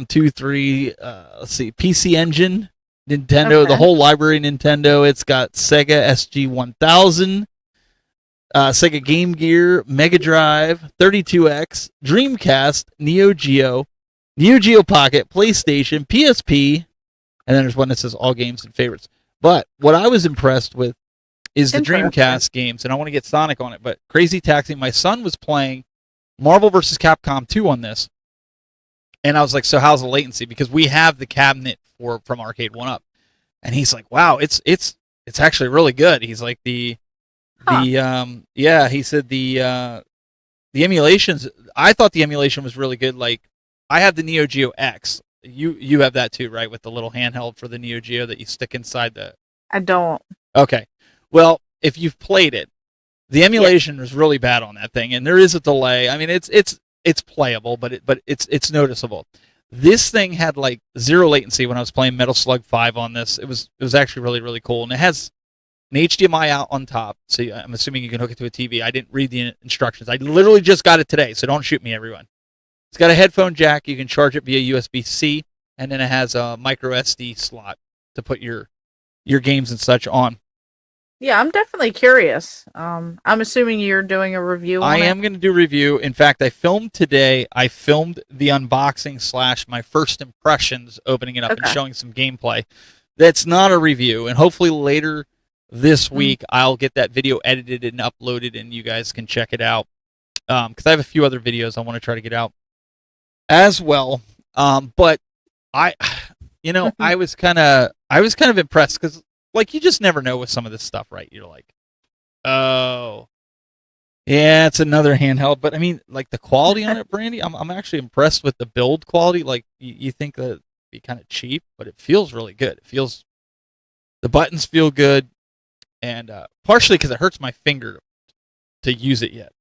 2, 3. Let's see, PC Engine, Nintendo, the whole library Nintendo. It's got Sega SG-1000. Sega Game Gear, Mega Drive, 32X, Dreamcast, Neo Geo Pocket, PlayStation, PSP, and then there's one that says all games and favorites. But what I was impressed with is the Dreamcast games, and I want to get Sonic on it, but Crazy Taxi, my son was playing Marvel vs. Capcom 2 on this, and I was like, so how's the latency? Because we have the cabinet from Arcade 1-Up, and he's like, wow, it's actually really good. He's like, he said the emulations, I thought the emulation was really good. Like, I have the Neo Geo X. You have that too, right? With the little handheld for the Neo Geo that you stick inside the... I don't. Okay. Well, if you've played it, the emulation is really bad on that thing, and there is a delay. I mean, it's playable, but it's noticeable. This thing had like zero latency when I was playing Metal Slug 5 on this. It was actually really, really cool, and it has an HDMI out on top, so I'm assuming you can hook it to a TV. I didn't read the instructions. I literally just got it today, so don't shoot me, everyone. It's got a headphone jack. You can charge it via USB-C, and then it has a micro SD slot to put your games and such on. Yeah, I'm definitely curious. I'm assuming you're doing a review on it. I am going to do a review. In fact, I filmed today. I filmed the unboxing / my first impressions, opening it up and showing some gameplay. That's not a review, and hopefully later this week I'll get that video edited and uploaded, and you guys can check it out. Because I have a few other videos I want to try to get out as well. But I was kind of impressed because, like, you just never know with some of this stuff, right? You're like, oh, yeah, it's another handheld. But I mean, like, the quality on it, Brandy, I'm actually impressed with the build quality. Like, you think that it'd be kind of cheap, but it feels really good. The buttons feel good, and partially because it hurts my finger to use it yet.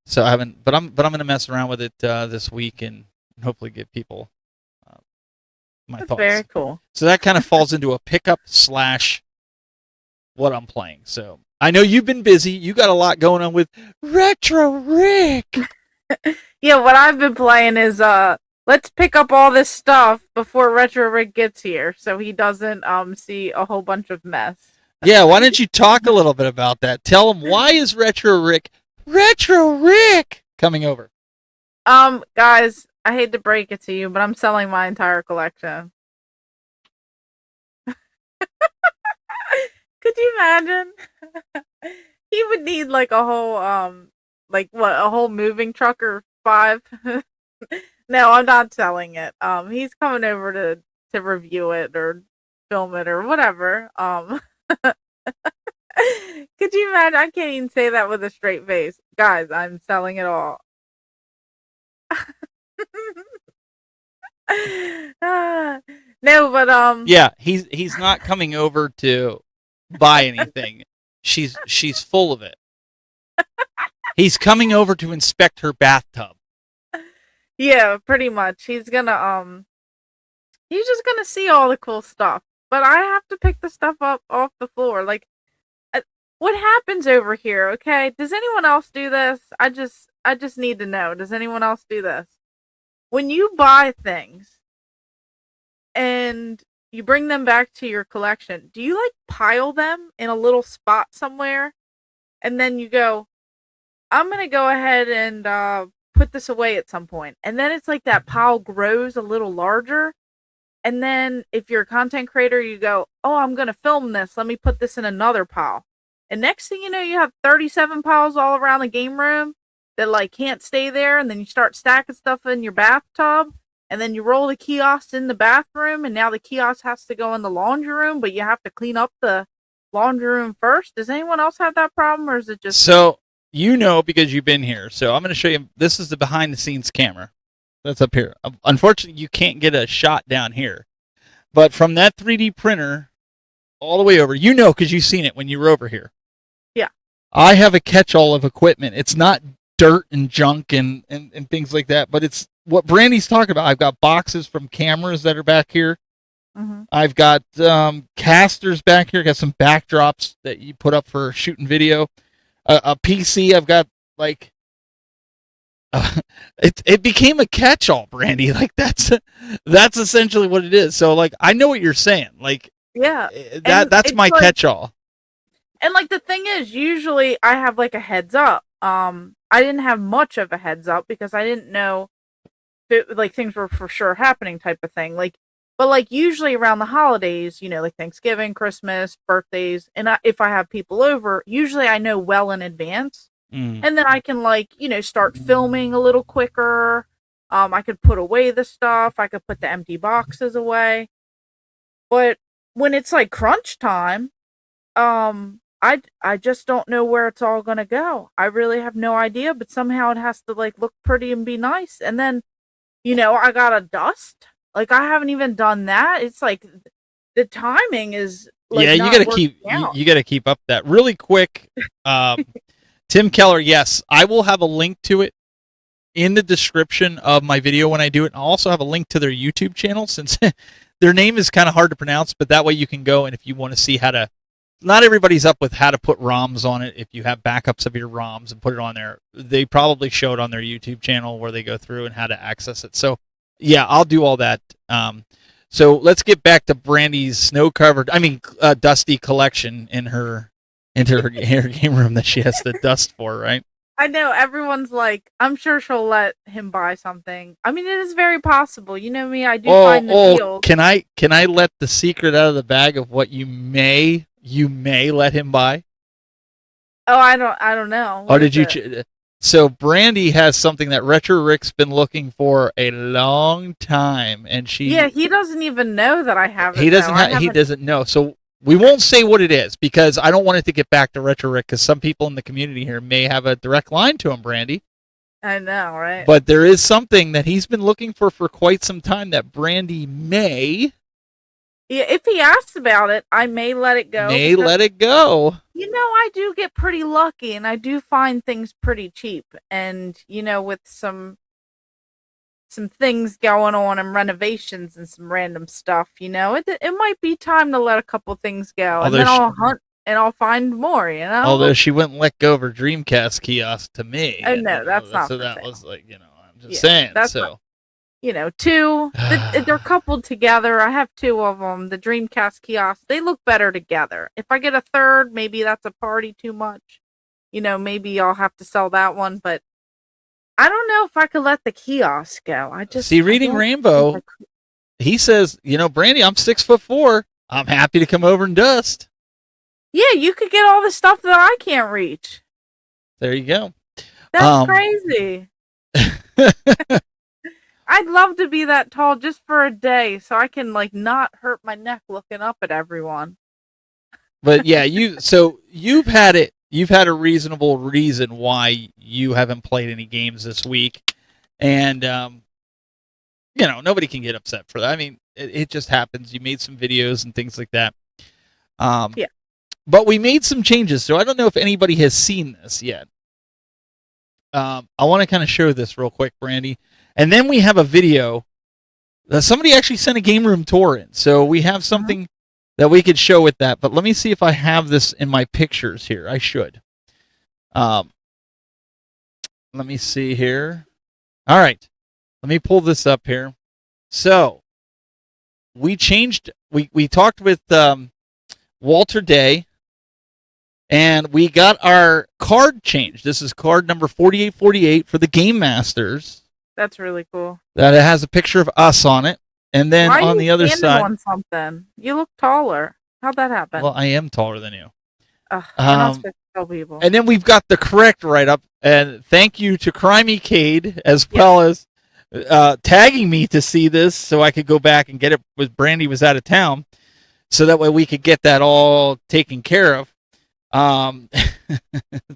So I haven't, but I'm going to mess around with it this week and hopefully give people my thoughts. Very cool. So that kind of falls into a pickup / what I'm playing. So I know you've been busy. You got a lot going on with Retro Rick. Yeah, what I've been playing is let's pick up all this stuff before Retro Rick gets here, so he doesn't see a whole bunch of mess. Yeah, why don't you talk a little bit about that? Tell him, why is Retro Rick coming over? Guys, I hate to break it to you, but I'm selling my entire collection. Could you imagine? He would need like a whole a whole moving truck or 5. No, I'm not selling it. He's coming over to review it or film it or whatever. Could you imagine? I can't even say that with a straight face. Guys, I'm selling it all. No, but Yeah, he's not coming over to buy anything. She's full of it. He's coming over to inspect her bathtub. yeah, pretty much. He's just gonna see all the cool stuff. But I have to pick the stuff up off the floor. Like, what happens over here? Okay, does anyone else do this? I just need to know. Does anyone else do this? When you buy things and you bring them back to your collection, do you like pile them in a little spot somewhere? And then you go, I'm going to go ahead and put this away at some point. And then it's like that pile grows a little larger. And then if you're a content creator, you go, oh, I'm going to film this. Let me put this in another pile. And next thing you know, you have 37 piles all around the game room that like can't stay there. And then you start stacking stuff in your bathtub. And then you roll the kiosks in the bathroom. And now the kiosk has to go in the laundry room. But you have to clean up the laundry room first. Does anyone else have that problem? Or is it just... So, you know, because you've been here. So I'm going to show you. This is the behind the scenes camera. That's up here. Unfortunately, you can't get a shot down here. But from that 3D printer all the way over, you know, because you've seen it when you were over here. Yeah. I have a catch-all of equipment. It's not dirt and junk and things like that, but it's what Brandy's talking about. I've got boxes from cameras that are back here. Mm-hmm. I've got casters back here. Got some backdrops that you put up for shooting video. A PC. I've got like... it became a catch-all, Brandy. Like that's essentially what it is. So like I know what you're saying. Like yeah, that's my like, catch-all. And like the thing is, usually I have like a heads up. I didn't have much of a heads up because I didn't know if it, like things were for sure happening type of thing. Like, but like usually around the holidays, you know, like Thanksgiving, Christmas, birthdays, and if I have people over, usually I know well in advance. And then I can like, you know, start filming a little quicker. I could put away the stuff. I could put the empty boxes away. But when it's like crunch time, I just don't know where it's all going to go. I really have no idea, but somehow it has to like look pretty and be nice. And then, you know, I got to dust. Like I haven't even done that. It's like the timing is like, yeah, you got to keep up that really quick. Tim Keller, yes, I will have a link to it in the description of my video when I do it. I'll also have a link to their YouTube channel since their name is kind of hard to pronounce, but that way you can go and if you want to see how to, not everybody's up with how to put ROMs on it. If you have backups of your ROMs and put it on there, they probably show it on their YouTube channel where they go through and how to access it. So yeah, I'll do all that. So let's get back to Brandy's dusty collection in her game room that she has to dust for, right? I know everyone's like, I'm sure she'll let him buy something. I mean, it is very possible. You know me, I do find the deals. Can I let the secret out of the bag of what you may let him buy? Oh, I don't know. Or did you? So Brandy has something that Retro Rick's been looking for a long time, and he doesn't even know that I have it. He doesn't know. So we won't say what it is because I don't want it to get back to Retro Rick because some people in the community here may have a direct line to him, Brandy. I know, right? But there is something that he's been looking for quite some time that Brandy may. Yeah, if he asks about it, I may let it go. Let it go. You know, I do get pretty lucky and I do find things pretty cheap. And, you know, with some things going on and renovations and some random stuff, you know, it might be time to let a couple things go. And then I'll hunt and I'll find more, you know? Although she wouldn't let go of her Dreamcast kiosk to me. Oh, no, that's not. So that was like, you know, I I'm just saying. That's So two. They're coupled together. I have two of them. The Dreamcast kiosks. They look better together. If I get a third, maybe that's a party too much. Maybe I'll have to sell that one. But I don't know if I could let the kiosk go. I just see, Reading Rainbow. He says, Brandy, I'm 6'4". I'm happy to come over and dust. Yeah, you could get all the stuff that I can't reach. There you go. That's crazy. I'd love to be that tall just for a day so I can not hurt my neck looking up at everyone. But yeah, you've had a reasonable reason why you haven't played any games this week. And nobody can get upset for that. I mean, it just happens. You made some videos and things like that. Yeah. But we made some changes, so I don't know if anybody has seen this yet. I want to kind of show this real quick, Brandy. And then we have a video that somebody actually sent a game room tour in. So we have something that we could show with that. But let me see if I have this in my pictures here. I should. Let me see here. All right. Let me pull this up here. So we talked with Walter Day, and we got our card changed. This is card number 4848 for the Game Masters. That's really cool. That it has a picture of us on it. And then on the other side. On something? You look taller. How'd that happen? Well, I am taller than you. I'm not supposed to tell people. And then we've got the correct write-up. And thank you to Crimey Cade, as well as tagging me to see this so I could go back and get it when Brandy was out of town. So that way we could get that all taken care of.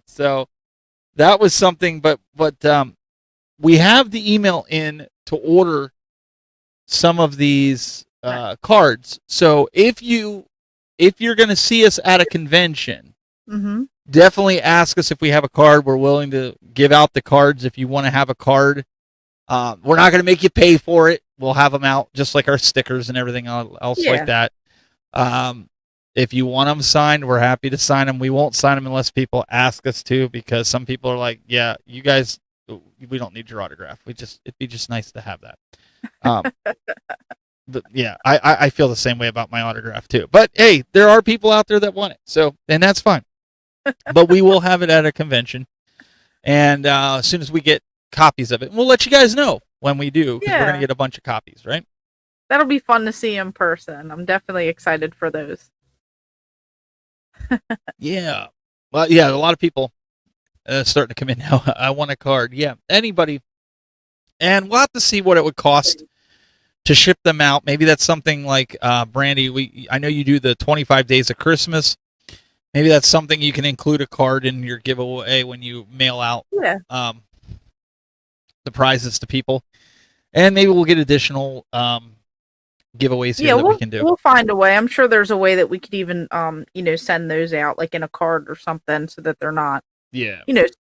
So that was something. But we have the email in to order some of these cards. So if you're going to see us at a convention, definitely ask us if we have a card. We're willing to give out the cards if you want to have a card. We're not going to make you pay for it. We'll have them out just like our stickers and everything else like that. If you want them signed, we're happy to sign them. We won't sign them unless people ask us to, because some people are like, yeah, you guys, we don't need your autograph. It'd be just nice to have that. But yeah, I feel the same way about my autograph too. But hey, there are people out there that want it, and that's fine. But we will have it at a convention, and as soon as we get copies of it, we'll let you guys know when we do, because we're gonna get a bunch of copies, right? That'll be fun to see in person. I'm definitely excited for those. Yeah. Well, yeah, a lot of people starting to come in now. I want a card. Yeah, anybody. And we'll have to see what it would cost to ship them out. Maybe that's something like, Brandy, I know you do the 25 days of Christmas. Maybe that's something you can include a card in your giveaway when you mail out the prizes to people. And maybe we'll get additional giveaways here that we can do. We'll find a way. I'm sure there's a way that we could even send those out like in a card or something, so that they're not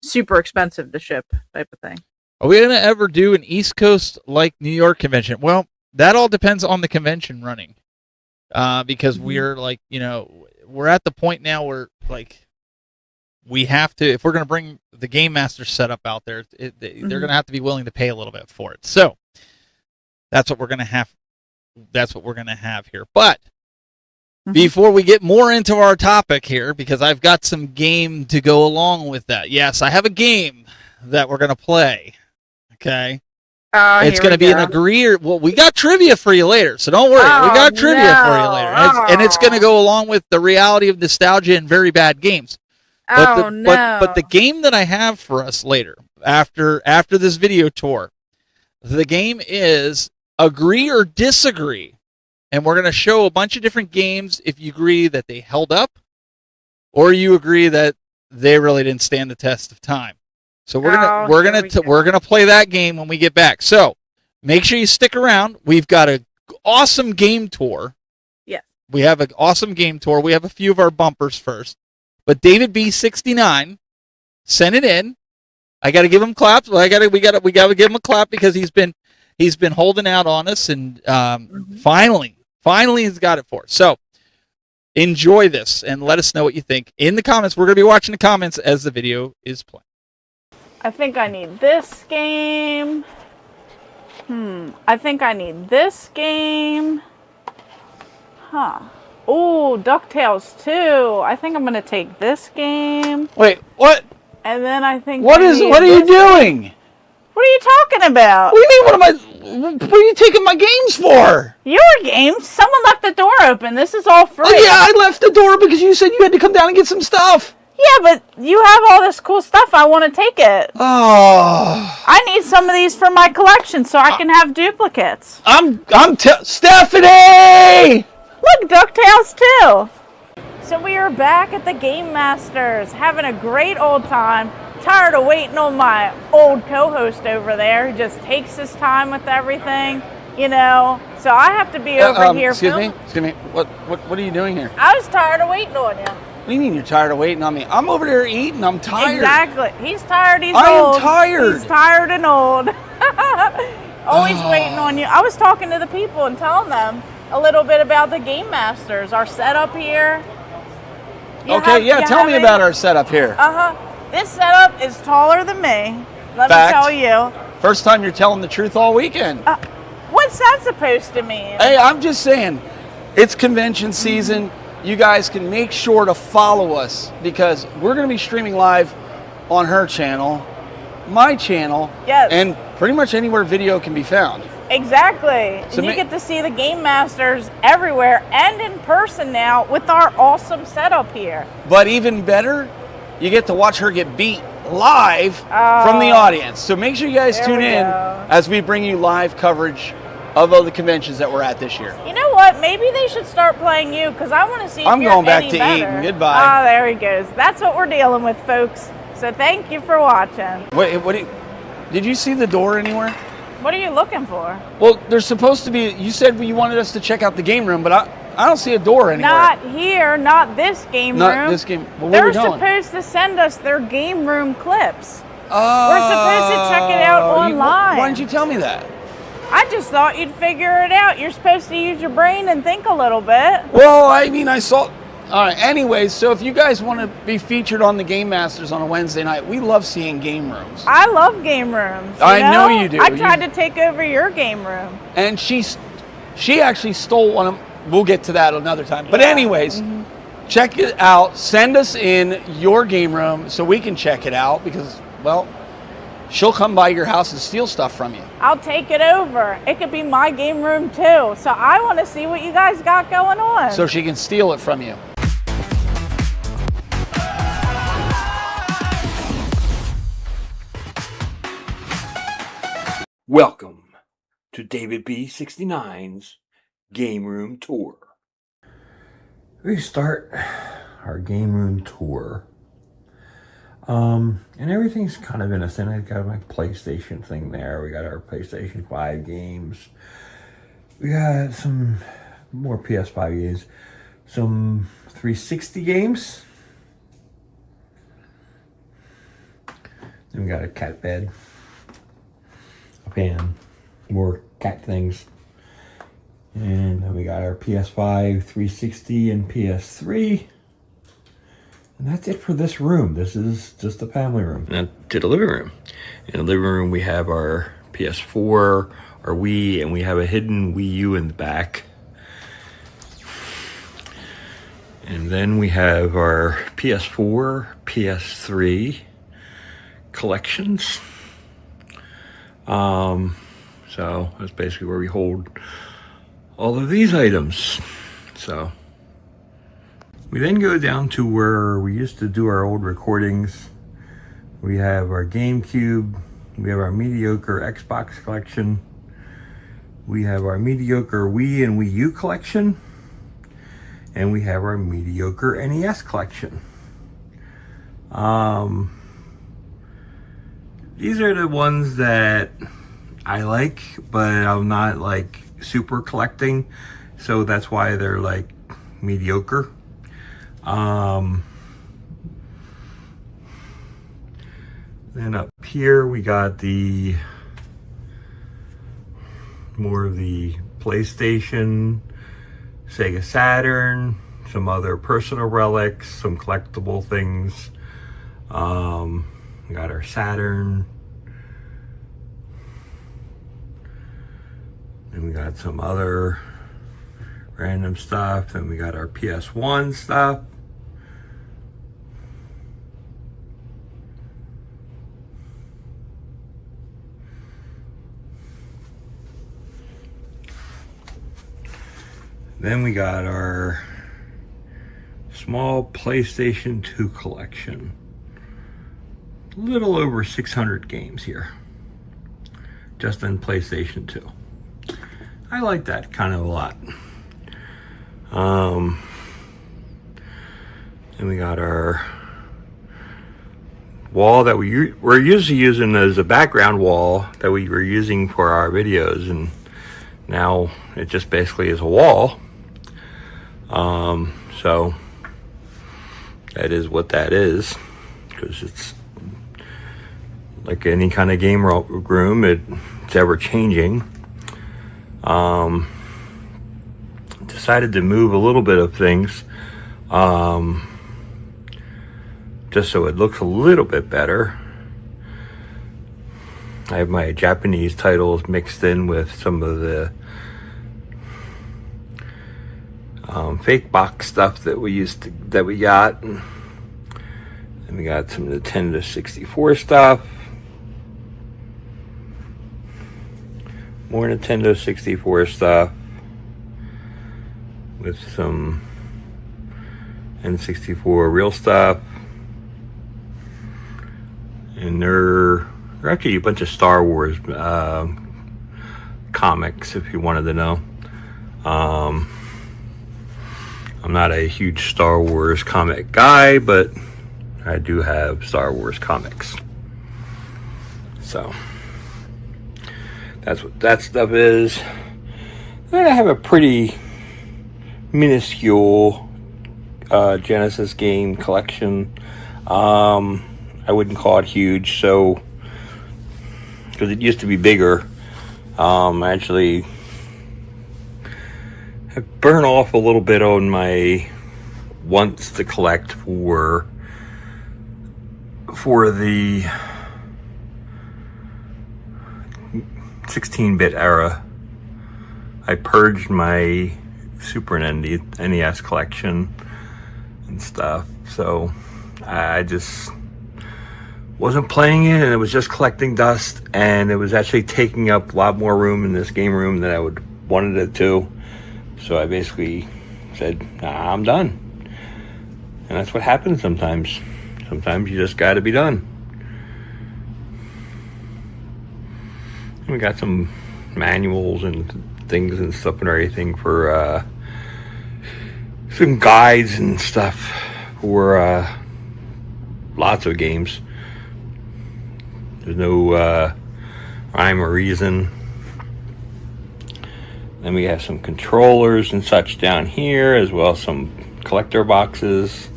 super expensive to ship type of thing. Are we going to ever do an East Coast like New York convention? Well, that all depends on the convention running. Because we're like, we're at the point now where like we have to, if we're going to bring the Game Master setup out there, they're going to have to be willing to pay a little bit for it. So that's what we're going to have. That's what we're going to have here. But before we get more into our topic here, because I've got some game to go along with that. Yes, I have a game that we're going to play. Okay. It's going to be an agree. Well, we got trivia for you later, so don't worry. We got trivia for you later. And it's going to go along with the reality of nostalgia and very bad games. But the game that I have for us later, after this video tour, the game is Agree or Disagree. And we're going to show a bunch of different games if you agree that they held up or you agree that they really didn't stand the test of time. So we're gonna play that game when we get back. So make sure you stick around. We've got an awesome game tour. Yeah. We have an awesome game tour. We have a few of our bumpers first. But David B69 sent it in. I got to give him claps. Well, we got to give him a clap because he's been holding out on us, and finally he's got it for us. So enjoy this and let us know what you think in the comments. We're going to be watching the comments as the video is playing. I think I need this game. I think I need this game. Huh. Oh, DuckTales 2. I think I'm going to take this game. Wait, what? And then I think What are you doing? What are you talking about? What do you mean, what are you taking my games for? Your games? Someone left the door open. This is all free. Oh, yeah, I left the door because you said you had to come down and get some stuff. Yeah, but you have all this cool stuff. I want to take it. Oh. I need some of these for my collection so I can have duplicates. Stephanie! Look, DuckTales 2. So we are back at the Game Masters, having a great old time. Tired of waiting on my old co-host over there who just takes his time with everything, you know. So I have to be over here. Excuse me. What are you doing here? I was tired of waiting on you. What do you mean you're tired of waiting on me? I'm over there eating. I'm tired. Exactly. He's tired. He's I old. am tired. He's tired and old. Always waiting on you. I was talking to the people and telling them a little bit about the Game Masters, our setup here. Tell me about our setup here. This setup is taller than me. Let Fact. me tell you. First time you're telling the truth all weekend. What's that supposed to mean? Hey, I'm just saying, it's convention season. You guys can make sure to follow us because we're going to be streaming live on her channel, my channel, Yes. and pretty much anywhere video can be found. Exactly. So And you get to see the Game Masters everywhere and in person now with our awesome setup here. But even better, you get to watch her get beat live from the audience. So make sure you guys There tune we in go. as we bring you live coverage of all the conventions that we're at this year. You know what? Maybe they should start playing you because I want to see if I'm you're going back any to better. eating. Goodbye. Oh, there he goes. That's what we're dealing with, folks. So thank you for watching. Wait, did you see the door anywhere? What are you looking for? Well, there's supposed to be, you said you wanted us to check out the game room, but I don't see a door anywhere. Not here, not this game room. Not this game. Well, where They're are we going? supposed to send us their game room clips. Oh, We're supposed to check it out online. Why didn't you tell me that? I just thought you'd figure it out. You're supposed to use your brain and think a little bit. Well, I mean, I saw. All right. Anyways, so if you guys want to be featured on the Game Masters on a Wednesday night, we love seeing game rooms. I love game rooms. I know you do. I tried to take over your game room. And she actually stole one of. We'll get to that another time. But Yeah. anyways, check it out. Send us in your game room so we can check it out because, well, she'll come by your house and steal stuff from you. I'll take it over. It could be my game room too. So I want to see what you guys got going on. So she can steal it from you. Welcome to David B69's Game Room Tour. We start our game room tour. And everything's kind of innocent. I got my PlayStation thing there. We got our PlayStation 5 games. We got some more PS5 games. Some 360 games. Then we got a cat bed. A fan. More cat things. And then we got our PS5, 360, and PS3. And that's it for this room. This is just a family room. Now to the living room. In the living room, we have our PS4, our Wii, and we have a hidden Wii U in the back. And then we have our PS4, PS3 collections. So that's basically where we hold all of these items. So we then go down to where we used to do our old recordings. We have our GameCube, we have our mediocre Xbox collection, we have our mediocre Wii and Wii U collection, and we have our mediocre NES collection. These are the ones that I like, but I'm not like super collecting, so that's why they're like mediocre. Then up here we got the more of the PlayStation, Sega Saturn, some other personal relics, some collectible things. We got our Saturn. And we got some other random stuff. Then we got our PS1 stuff. Then we got our small PlayStation 2 collection. A little over 600 games here, just in PlayStation 2. I like that kind of a lot. Then we got our wall that we're usually using as a background wall that we were using for our videos, and now it just basically is a wall. So that is what that is, because it's like any kind of game room, it's ever changing. Decided to move a little bit of things, just so it looks a little bit better. I have my Japanese titles mixed in with some of the fake box stuff that we got, and we got some Nintendo 64 stuff, more Nintendo 64 stuff with some N64 real stuff, and there are actually a bunch of Star Wars comics if you wanted to know. I'm not a huge Star Wars comic guy, but I do have Star Wars comics. So that's what that stuff is. Then I have a pretty minuscule Genesis game collection. I wouldn't call it huge, so because it used to be bigger. Actually, I burn off a little bit on my wants to collect for the 16-bit era. I purged my Super NES collection and stuff, so I just wasn't playing it, and it was just collecting dust, and it was actually taking up a lot more room in this game room than I wanted it to. So I basically said, nah, I'm done. And that's what happens sometimes. Sometimes you just gotta be done. And we got some manuals and things and stuff and everything for some guides and stuff for lots of games. There's no rhyme or reason. Then we have some controllers and such down here, as well as some collector boxes.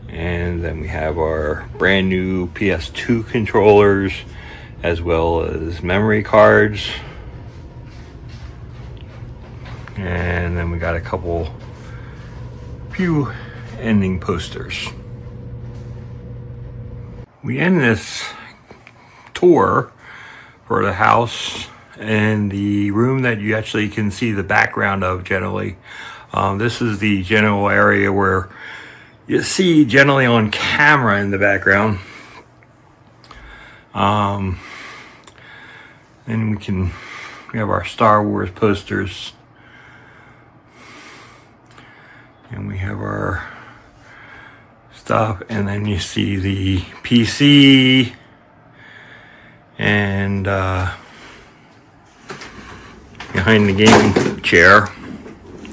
And then we have our brand new PS2 controllers, as well as memory cards. And then we got a few ending posters. We end this tour for the house and the room that you actually can see the background of generally. This is the general area where you see generally on camera in the background. And we have our Star Wars posters. And we have our stuff, and then you see the PC and behind the gaming chair.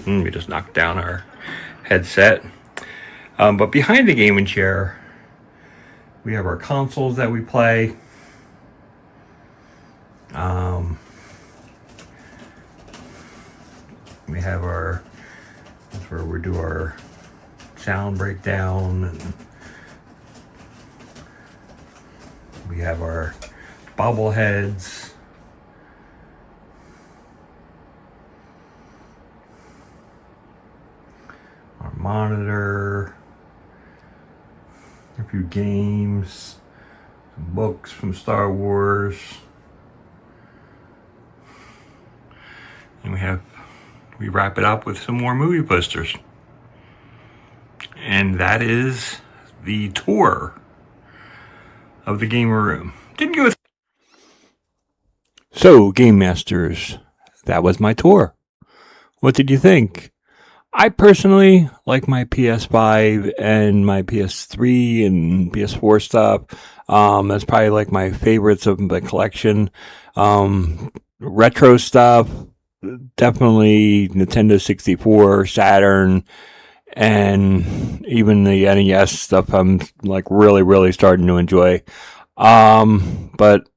We just knocked down our headset. But behind the gaming chair, we have our consoles that we play. We have that's where we do our sound breakdown, and we have our bobbleheads. Our monitor, a few games, some books from Star Wars. And we wrap it up with some more movie posters. And that is the tour of the gamer room. Didn't go. So, Game Masters, that was my tour. What did you think? I personally like my PS5 and my PS3 and PS4 stuff. That's probably like my favorites of the collection. Retro stuff, definitely Nintendo 64, Saturn, and even the NES stuff I'm like really, really starting to enjoy. But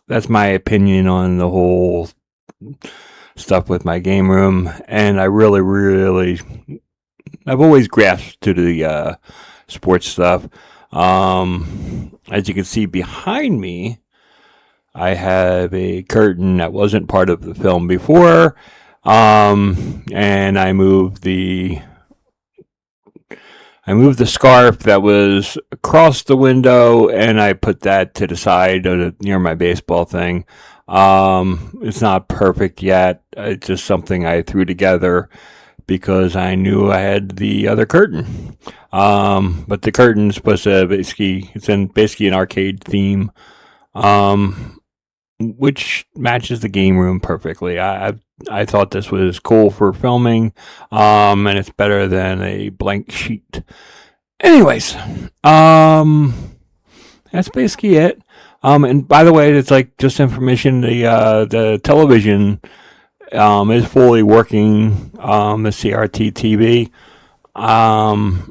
that's my opinion on the whole stuff with my game room, and I really, I've always grasped to the sports stuff. As you can see behind me, I have a curtain that wasn't part of the film before, and I moved the scarf that was across the window, and I put that to the side near my baseball thing. It's not perfect yet. It's just something I threw together because I knew I had the other curtain. But the curtain's supposed to it's in basically an arcade theme, which matches the game room perfectly. I thought this was cool for filming, and it's better than a blank sheet. Anyways, that's basically it. And by the way, it's like just information. The television is fully working. The CRT TV. I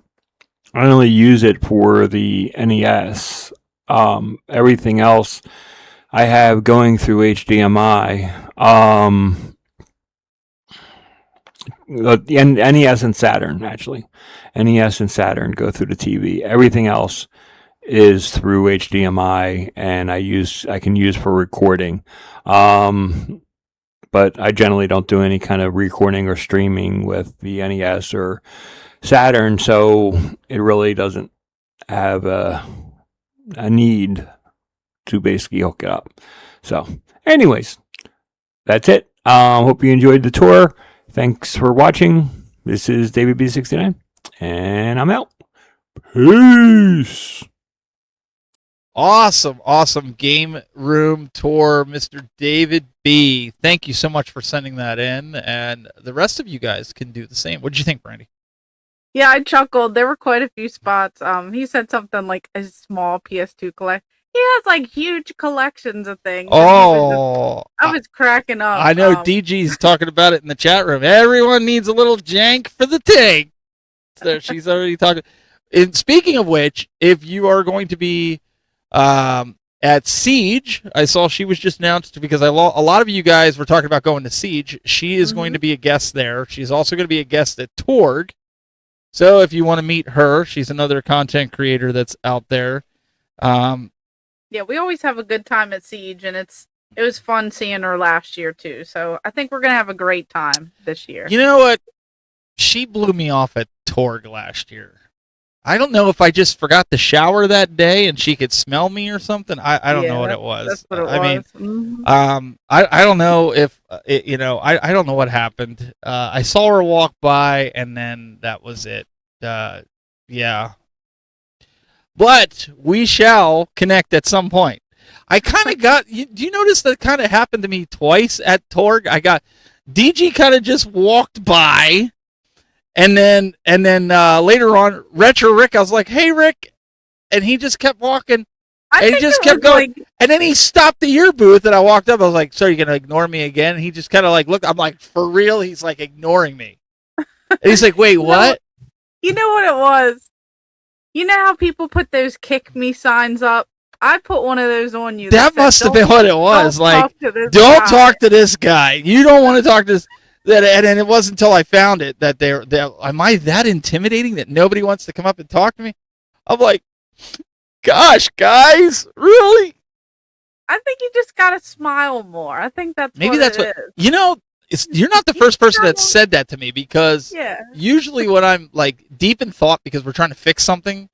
only use it for the NES. Everything else I have going through HDMI. The NES and Saturn, actually. NES and Saturn go through the TV. Everything else is through HDMI, and I can use for recording. But I generally don't do any kind of recording or streaming with the NES or Saturn, so it really doesn't have a need to basically hook it up. So, anyways, that's it. Hope you enjoyed the tour. Thanks for watching. This is David B69, and I'm out. Peace. Awesome game room tour, Mr. David B. Thank you so much for sending that in, and the rest of you guys can do the same. What did you think, Brandy? Yeah, I chuckled. There were quite a few spots. He said something like a small PS2 collect. He has like huge collections of things. Oh, I was cracking up. I know DG's talking about it in the chat room. Everyone needs a little jank for the tank. So she's already talking. And speaking of which, if you are going to be at Siege, I saw she was just announced because a lot of you guys were talking about going to Siege. She is going to be a guest there. She's also going to be a guest at Torg. So if you want to meet her, she's another content creator that's out there. Yeah, we always have a good time at Siege, and it was fun seeing her last year too. So I think we're gonna have a great time this year. You know what? She blew me off at Torg last year. I don't know if I just forgot to shower that day and she could smell me or something. I don't know what it was. That's what it was. Mean, I don't know if I don't know what happened. I saw her walk by and then that was it. Yeah. But we shall connect at some point. I kind of got. Do you notice that kind of happened to me twice at Torg? I got DG kind of just walked by. And then later on, Retro Rick, I was like, "Hey, Rick," and he just kept walking, and he just kept going. And then he stopped the year booth, and I walked up. I was like, "So you're gonna ignore me again?" And he just kind of like looked. I'm like, "For real?" He's like ignoring me. And he's like, "Wait, what?" You know what it was? You know how people put those "kick me" signs up? I put one of those on you. That must have been what it was. Like, don't talk to this guy. You don't want to talk to this. And it wasn't until I found it that they're am I that intimidating that nobody wants to come up and talk to me? I'm like, gosh, guys, really? I think you just gotta smile more. I think that's maybe that's what you know. You're not the first person that said that to me because usually when I'm like deep in thought because we're trying to fix something,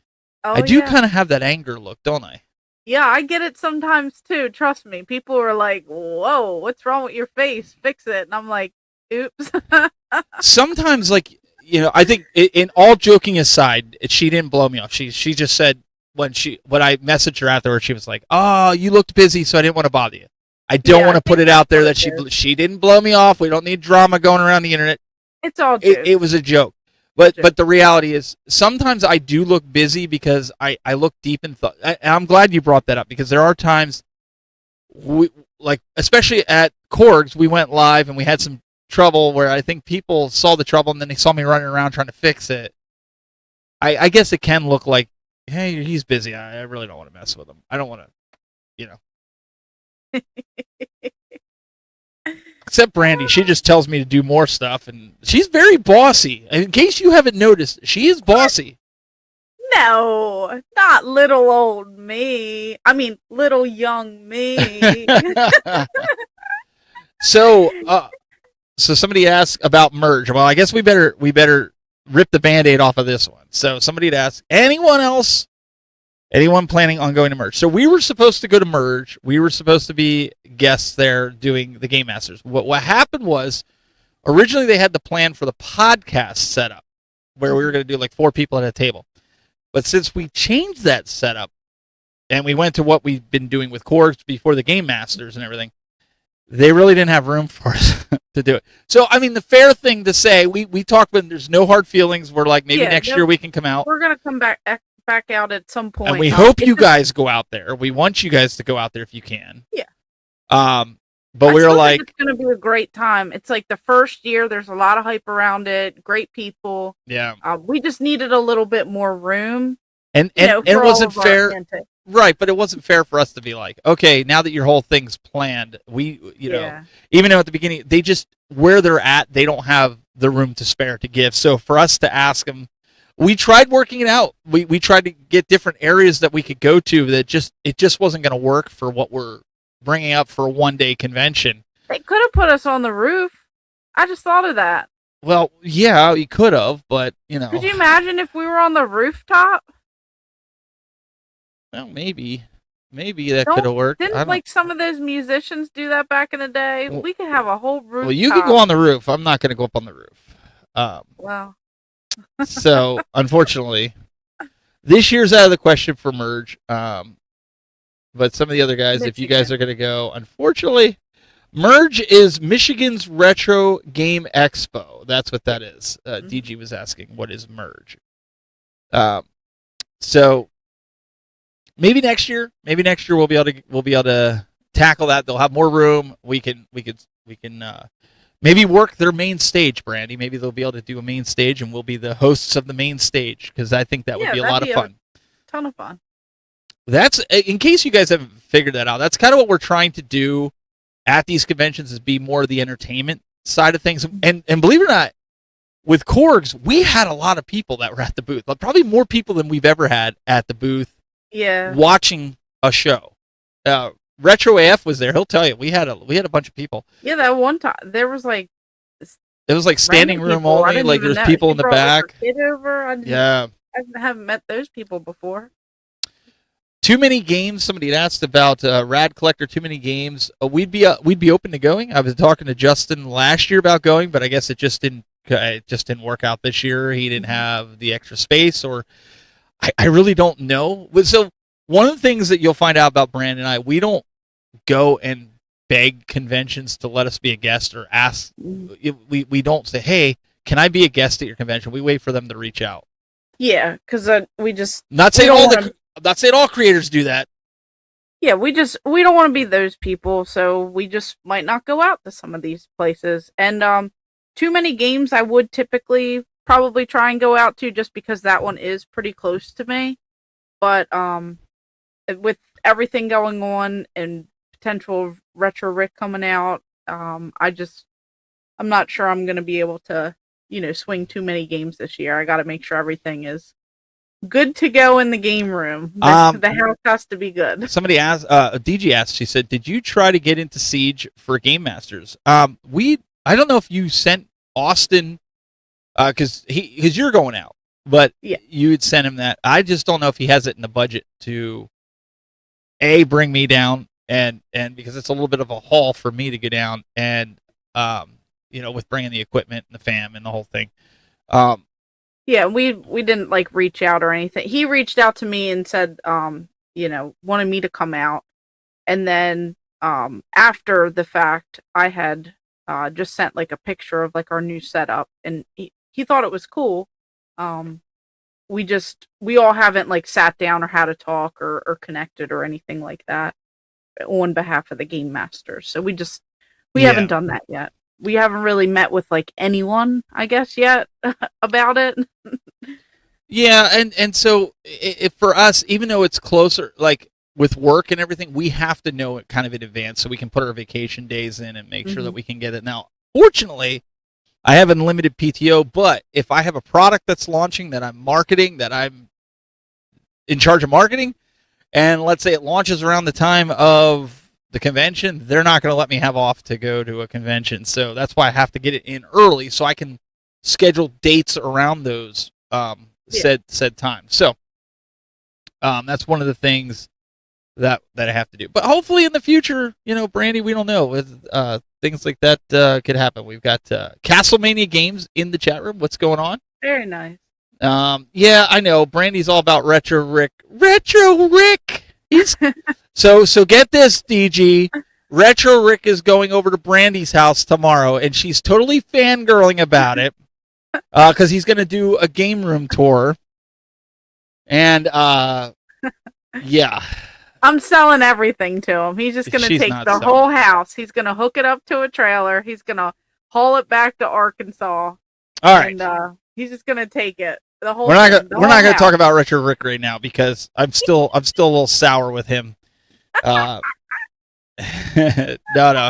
I do kind of have that anger look, don't I? Yeah, I get it sometimes too. Trust me. People are like, "Whoa, what's wrong with your face? Fix it." And I'm like, Oops. Sometimes, like, I think in all joking aside, she didn't blow me off. She just said when I messaged her afterwards, she was like, "Oh, you looked busy, so I didn't want to bother you." I don't want to put it out there that she didn't blow me off. We don't need drama going around the internet. It's all it was a joke. But the reality is sometimes I do look busy because I look deep in thought. And I'm glad you brought that up because there are times especially at Korg's, we went live and we had some trouble where I think people saw the trouble and then they saw me running around trying to fix it. I guess it can look like, hey, he's busy. I really don't want to mess with him. I don't want to, Except Brandy, she just tells me to do more stuff, and she's very bossy. In case you haven't noticed, she is bossy. No, not little old me. I mean, little young me. So somebody asked about merge. Well, I guess we better rip the Band-Aid off of this one. So somebody had asked, anyone planning on going to merge? So we were supposed to go to merge. We were supposed to be guests there doing the Game Masters. What happened was originally they had the plan for the podcast setup where we were going to do like 4 people at a table. But since we changed that setup and we went to what we've been doing with Korgs before the Game Masters and everything, they really didn't have room for us to do it. So, I mean, the fair thing to say, we talked when there's no hard feelings. We're like, maybe next year we can come out. We're going to come back out at some point. And we hope you guys go out there. We want you guys to go out there if you can. Yeah. But we were like, it's going to be a great time. It's like the first year. There's a lot of hype around it. Great people. Yeah. We just needed a little bit more room. And it wasn't fair. Right, but it wasn't fair for us to be like, okay, now that your whole thing's planned, even though at the beginning, they just, where they're at, they don't have the room to spare to give. So for us to ask them, we tried working it out. We tried to get different areas that we could go to that it just wasn't going to work for what we're bringing up for a one-day convention. They could have put us on the roof. I just thought of that. Well, yeah, you could have, but, Could you imagine if we were on the rooftop? Well, maybe that could have worked. Didn't some of those musicians do that back in the day? We could have a whole rooftop. Well, you could go on the roof. I'm not going to go up on the roof. Well. So, unfortunately, this year's out of the question for merge. But some of the other guys, if you guys are going to go, unfortunately, merge is Michigan's Retro Game Expo. That's what that is. DG was asking, what is merge? So maybe next year we'll be able to tackle that. They'll have more room. We can maybe work their main stage, Brandy. Maybe they'll be able to do a main stage, and we'll be the hosts of the main stage because I think that would be a lot of fun. Ton of fun. That's, in case you guys haven't figured that out, that's kind of what we're trying to do at these conventions, is be more the entertainment side of things. And believe it or not, with Korgs, we had a lot of people that were at the booth. Probably more people than we've ever had at the booth. Yeah. Watching a show. Retro AF was there. He'll tell you. We had a bunch of people. Yeah, that one time there was like. It was like standing room only. Like there's people in the back. I haven't met those people before. Too many games. Somebody had asked about Rad Collector. Too many games. We'd be open to going. I was talking to Justin last year about going, but I guess it just didn't work out this year. He didn't have the extra space, or I really don't know. So one of the things that you'll find out about Brandon and I, we don't go and beg conventions to let us be a guest or ask. We don't say, hey, can I be a guest at your convention? We wait for them to reach out. Yeah, because we just not saying all creators do that. Yeah, we don't want to be those people, so we just might not go out to some of these places. And too many games I would typically probably try and go out to, just because that one is pretty close to me. But with everything going on and potential Retro Rick coming out, I'm not sure I'm going to be able to, swing too many games this year. I got to make sure everything is good to go in the game room. The house has to be good. Somebody asked, DG asked, she said, did you try to get into Siege for Game Masters? I don't know if you sent Austin, because you're going out, but yeah, you would send him that. I just don't know if he has it in the budget to bring me down, and because it's a little bit of a haul for me to go down, and with bringing the equipment and the fam and the whole thing. Yeah, we didn't like reach out or anything. He reached out to me and said, wanted me to come out. And then after the fact, I had just sent like a picture of like our new setup, and he thought it was cool. We all haven't like sat down or had a talk or connected or anything like that on behalf of the Game Masters. So we haven't done that yet. We haven't really met with like anyone, I guess, yet about it. Yeah, and so if for us, even though it's closer, like with work and everything, we have to know it kind of in advance so we can put our vacation days in and make sure that we can get it. Now, fortunately, I have unlimited PTO, but if I have a product that's launching that I'm marketing, that I'm in charge of marketing, and let's say it launches around the time of the convention, they're not going to let me have off to go to a convention. So that's why I have to get it in early so I can schedule dates around those said times. So that's one of the things that I have to do. But hopefully in the future, Brandy, we don't know. Things like that could happen. We've got Castlemania Games in the chat room. What's going on? Very nice. Yeah, I know. Brandy's all about Retro Rick. Retro Rick! He's so get this, DG. Retro Rick is going over to Brandy's house tomorrow, and she's totally fangirling about it because he's going to do a game room tour. And yeah. I'm selling everything to him. He's just going to take the whole house. He's going to hook it up to a trailer. He's going to haul it back to Arkansas. All right. And he's just going to take it. The whole we're not going to talk about Retro Rick right now because I'm still a little sour with him. No,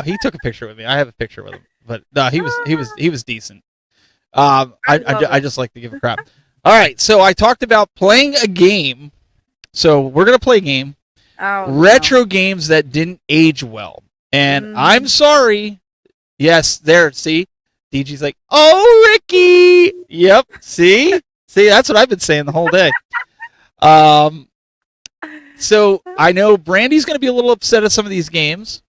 he took a picture with me. I have a picture with him, but no, he was decent. I just like to give a crap. All right, so I talked about playing a game. So we're going to play a game. Retro games that didn't age well. And I'm sorry. Yes, there, see? DG's like, oh, Ricky! Yep, see? See, that's what I've been saying the whole day. So I know Brandy's going to be a little upset at some of these games.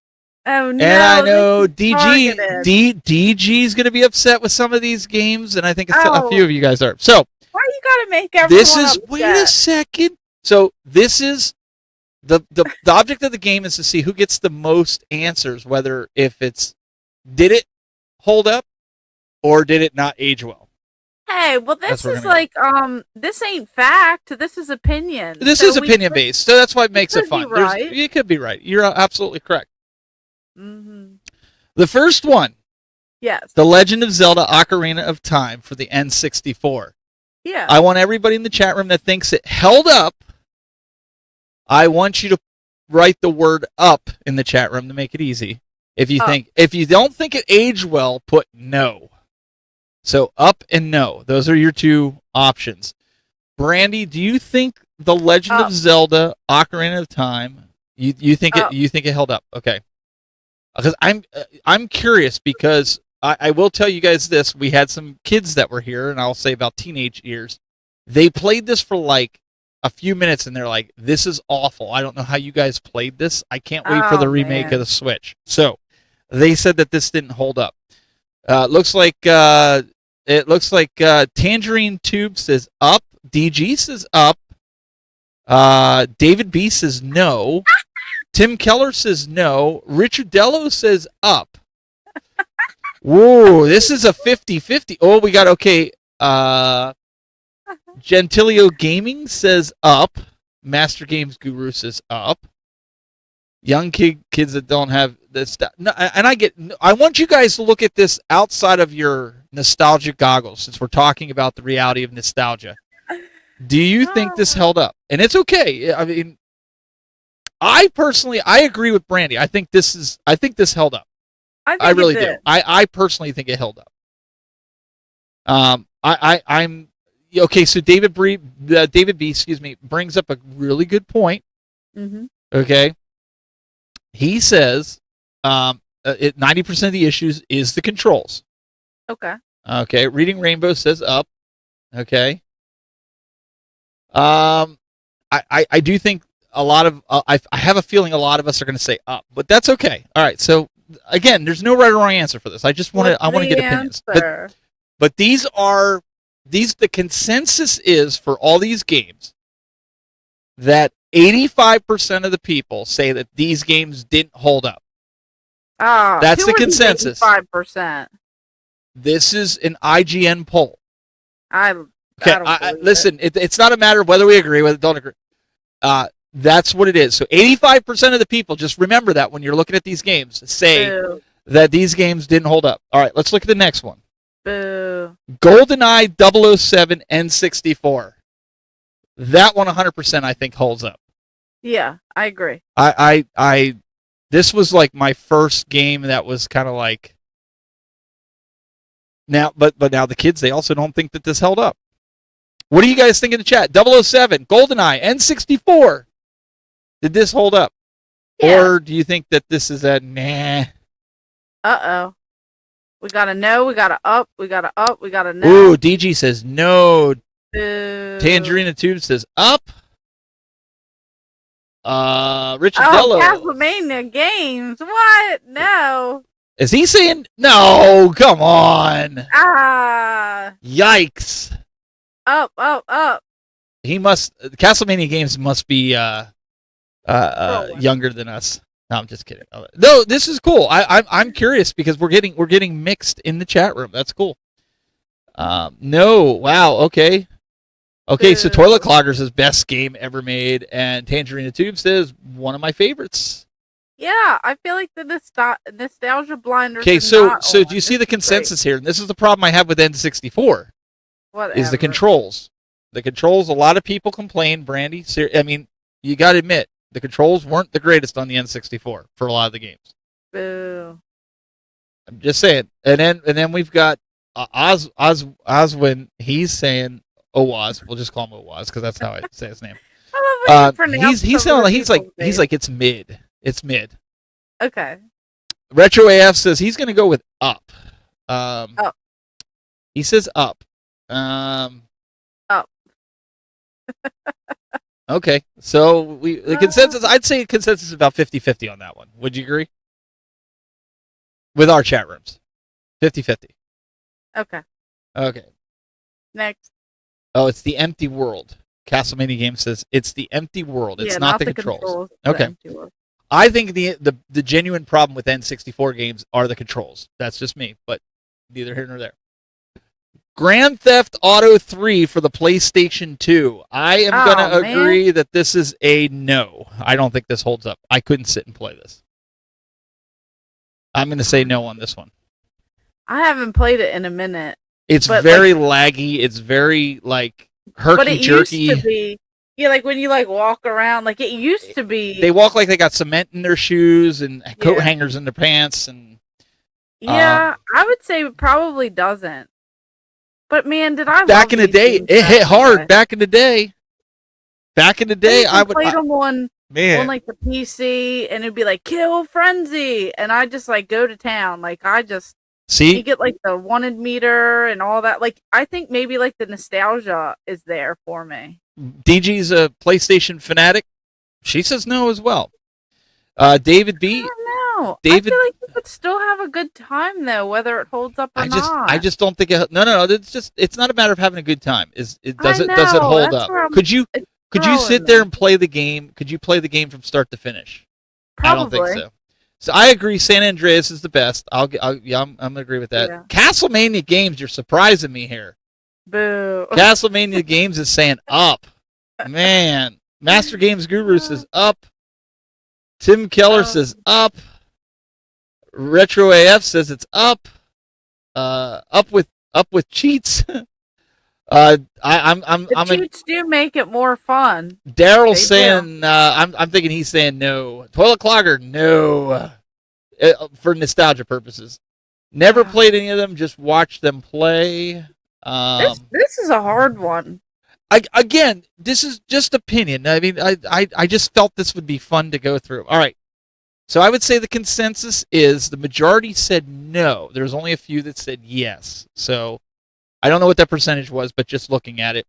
Oh, no. And I know DG's going to be upset with some of these games, and I think a few of you guys are. So why you got to make everyone upset? Wait a second. So this is the object of the game is to see who gets the most answers, whether if it's did it hold up or did it not age well. Hey, well, this is like, this ain't fact. This is opinion. This is opinion based, so that's why it makes it fun. Right. You could be right. You're absolutely correct. Mm-hmm. The first one. Yes. The Legend of Zelda Ocarina of Time for the N64. Yeah. I want everybody in the chat room that thinks it held up. I want you to write the word up in the chat room to make it easy. If you don't think it aged well, put no. So up and no. Those are your two options. Brandy, do you think the Legend of Zelda Ocarina of Time, you think it held up? Okay. Because I'm curious because I will tell you guys this. We had some kids that were here, and I'll say about teenage years. They played this for like a few minutes, and they're like, this is awful. I don't know how you guys played this. I can't wait for the remake of the Switch. So they said that this didn't hold up. It looks like Tangerine Tube says up. DG says up. David B says no. Tim Keller says no. Richard Dello says up. Whoa, this is a 50-50. Oh, we got okay. Gentilio Gaming says up. Master Games Guru says up. Young kids that don't have this stuff. No, and I want you guys to look at this outside of your nostalgia goggles, since we're talking about the reality of nostalgia. Do you think this held up? And it's okay. I mean, I agree with Brandy. I think this held up. I really do. I personally think it held up. I'm okay. So David B, brings up a really good point. Mm-hmm. Okay. He says 90% of the issues is the controls. Okay. Okay. Reading Rainbow says up. Okay. I do think a lot of I have a feeling a lot of us are going to say up, but that's okay. All right. So again, there's no right or wrong answer for this. I just want to get opinions. But the consensus is for all these games that 85% of the people say that these games didn't hold up. That's the consensus. 85%. This is an IGN poll. Okay, listen, it's not a matter of whether we agree with it, don't agree. That's what it is. So 85% of the people, just remember that when you're looking at these games, say that these games didn't hold up. All right, let's look at the next one. Boo. GoldenEye 007 N64. That one 100% I think holds up. Yeah, I agree. This was like my first game that was kind of like now, but now the kids, they also don't think that this held up. What do you guys think in the chat? 007, GoldenEye, N64. Did this hold up? Yeah. Or do you think that this is a nah? Uh-oh. We got a no, we got a up, we got a up, we got a no. Ooh, DG says no. Boo. Tangerina Tube says up. Richard Dello. Castlevania games. What? No. Is he saying no? Come on. Yikes. Up. He must. Castlevania games must be younger than us. No, I'm just kidding. No, this is cool. I'm curious because we're getting mixed in the chat room. That's cool. No. Wow. Okay. Okay. So Toilet Cloggers is best game ever made, and Tangerina Tube says one of my favorites. Yeah, I feel like the nostalgia blinders. Okay. So do you see the consensus here? And this is the problem I have with N64. Whatever. Is the controls. The controls, a lot of people complain, Brandy. I mean, you got to admit, the controls weren't the greatest on the N64 for a lot of the games. Boo. I'm just saying. And then we've got Oswin. He's saying Owaz. We'll just call him Owaz because that's how I say his name. I love when you pronounce he's like it's mid. It's mid. Okay. Retro AF says he's going to go with up. Up. He says up. Up. Okay, so the consensus, I'd say consensus is about 50-50 on that one. Would you agree? With our chat rooms. 50-50. Okay. Okay. Next. Oh, it's the empty world. Castlevania Game says it's the empty world. It's not the controls. Okay. I think the genuine problem with N64 games are the controls. That's just me, but neither here nor there. Grand Theft Auto 3 for the PlayStation 2. I am going to agree that this is a no. I don't think this holds up. I couldn't sit and play this. I'm going to say no on this one. I haven't played it in a minute. It's very laggy. It's very, herky-jerky. But it used to be. Yeah, like when you, walk around. Like, it used to be. They walk like they got cement in their shoes and coat hangers in their pants. And yeah, I would say it probably doesn't. But man, did I back in the day? It hit hard. Back in the day. I would play them on the PC, and it'd be like Kill Frenzy, and I just go to town. You get the wanted meter and all that. I think maybe the nostalgia is there for me. DG's a PlayStation fanatic. She says no as well. David B. I don't know. I feel like you could still have a good time though, whether it holds up or not. I just don't think it. No. It's not a matter of having a good time. Does it hold up? Could you sit there and play the game? Could you play the game from start to finish? Probably. I don't think so. So I agree. San Andreas is the best. I'm gonna agree with that. Yeah. Castlevania Games, you're surprising me here. Boo. Castlevania Games is saying up. Man, Master Games Guru says up. Tim Keller says up. Retro AF says it's up. Up with cheats. Cheats do make it more fun. Daryl's saying I'm thinking he's saying no. Toilet Clogger, no. For nostalgia purposes. Never played any of them, just watched them play. This is a hard one. Again, this is just opinion. I mean, I just felt this would be fun to go through. All right. So I would say the consensus is the majority said no. There's only a few that said yes. So I don't know what that percentage was, but just looking at it.